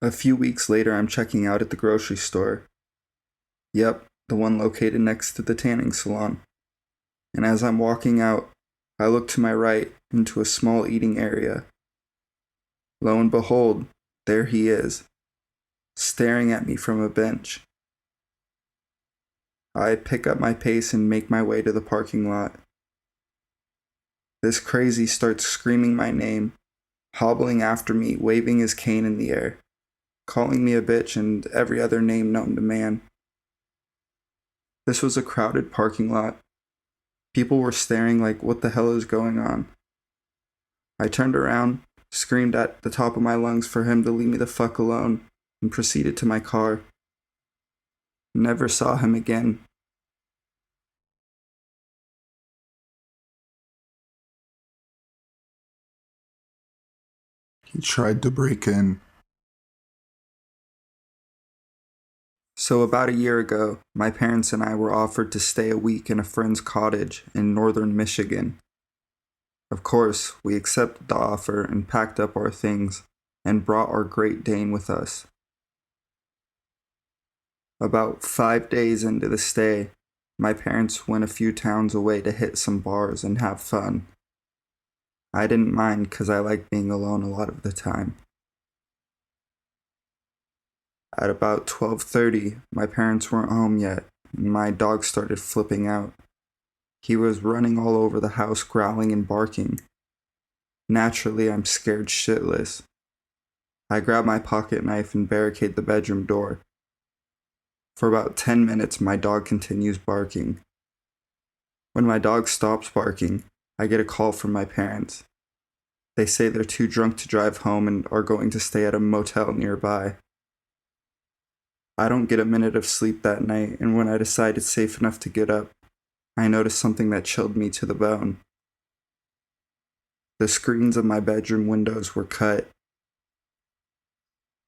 A few weeks later, I'm checking out at the grocery store. Yep, the one located next to the tanning salon. And as I'm walking out, I look to my right into a small eating area. Lo and behold, there he is, staring at me from a bench. I pick up my pace and make my way to the parking lot. This crazy starts screaming my name, hobbling after me, waving his cane in the air, calling me a bitch and every other name known to man. This was a crowded parking lot. People were staring like, what the hell is going on? I turned around, screamed at the top of my lungs for him to leave me the fuck alone, and proceeded to my car. Never saw him again. He tried to break in. So about a year ago, my parents and I were offered to stay a week in a friend's cottage in northern Michigan. Of course, we accepted the offer and packed up our things and brought our Great Dane with us. About 5 days into the stay, my parents went a few towns away to hit some bars and have fun. I didn't mind because I like being alone a lot of the time. At about 12:30, my parents weren't home yet, and my dog started flipping out. He was running all over the house, growling and barking. Naturally, I'm scared shitless. I grab my pocket knife and barricade the bedroom door. For about 10 minutes, my dog continues barking. When my dog stops barking, I get a call from my parents. They say they're too drunk to drive home and are going to stay at a motel nearby. I don't get a minute of sleep that night, and when I decide it's safe enough to get up, I notice something that chilled me to the bone. The screens of my bedroom windows were cut.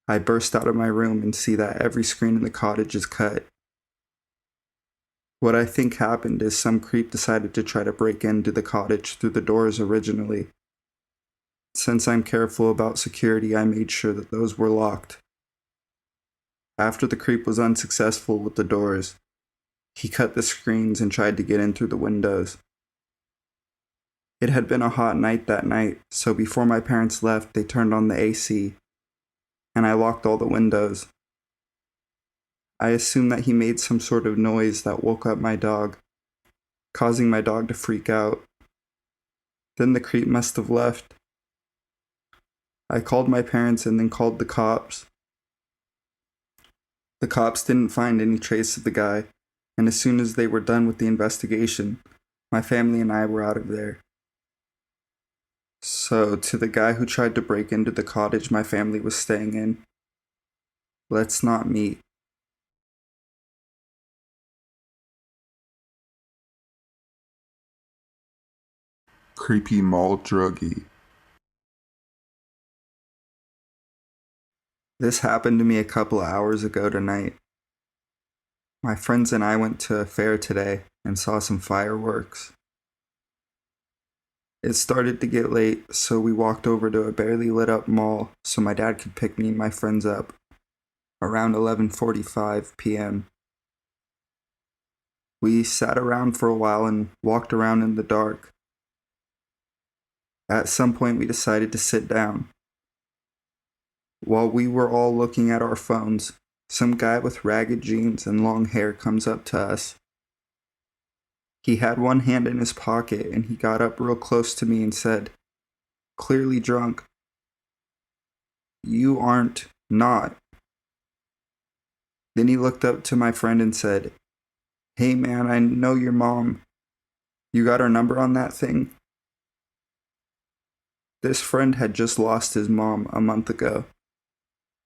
I burst out of my room and see that every screen in the cottage is cut. What I think happened is some creep decided to try to break into the cottage through the doors originally. Since I'm careful about security, I made sure that those were locked. After the creep was unsuccessful with the doors, he cut the screens and tried to get in through the windows. It had been a hot night that night, so before my parents left, they turned on the AC, and I locked all the windows. I assumed that he made some sort of noise that woke up my dog, causing my dog to freak out. Then the creep must have left. I called my parents and then called the cops. The cops didn't find any trace of the guy, and as soon as they were done with the investigation, my family and I were out of there. So, to the guy who tried to break into the cottage my family was staying in, let's not meet. Creepy mall druggie. This happened to me a couple of hours ago tonight. My friends and I went to a fair today and saw some fireworks. It started to get late, so we walked over to a barely lit up mall so my dad could pick me and my friends up around 11:45 p.m. We sat around for a while and walked around in the dark. At some point, we decided to sit down. While we were all looking at our phones, some guy with ragged jeans and long hair comes up to us. He had one hand in his pocket and he got up real close to me and said, clearly drunk, "You aren't not." Then he looked up to my friend and said, "Hey man, I know your mom. You got her number on that thing?" This friend had just lost his mom a month ago.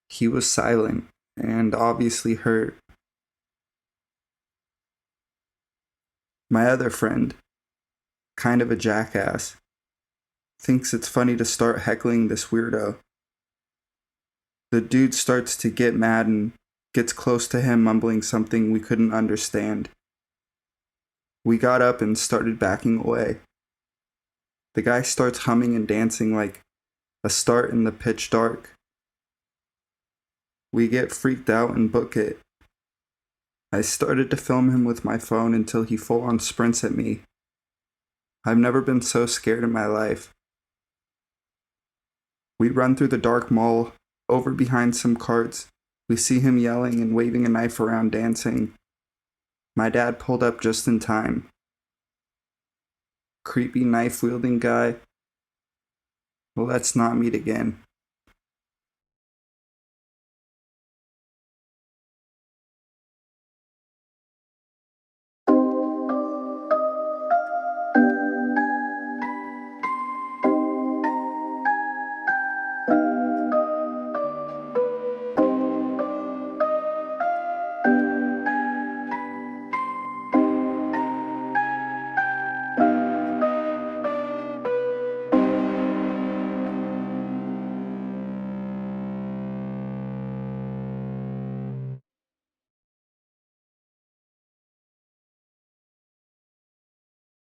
He was silent and obviously hurt. My other friend, kind of a jackass, thinks it's funny to start heckling this weirdo. The dude starts to get mad and gets close to him, mumbling something we couldn't understand. We got up and started backing away. The guy starts humming and dancing like a start in the pitch dark. We get freaked out and book it. I started to film him with my phone until he full on sprints at me. I've never been so scared in my life. We run through the dark mall, over behind some carts. We see him yelling and waving a knife around, dancing. My dad pulled up just in time. Creepy knife-wielding guy. Let's not meet again.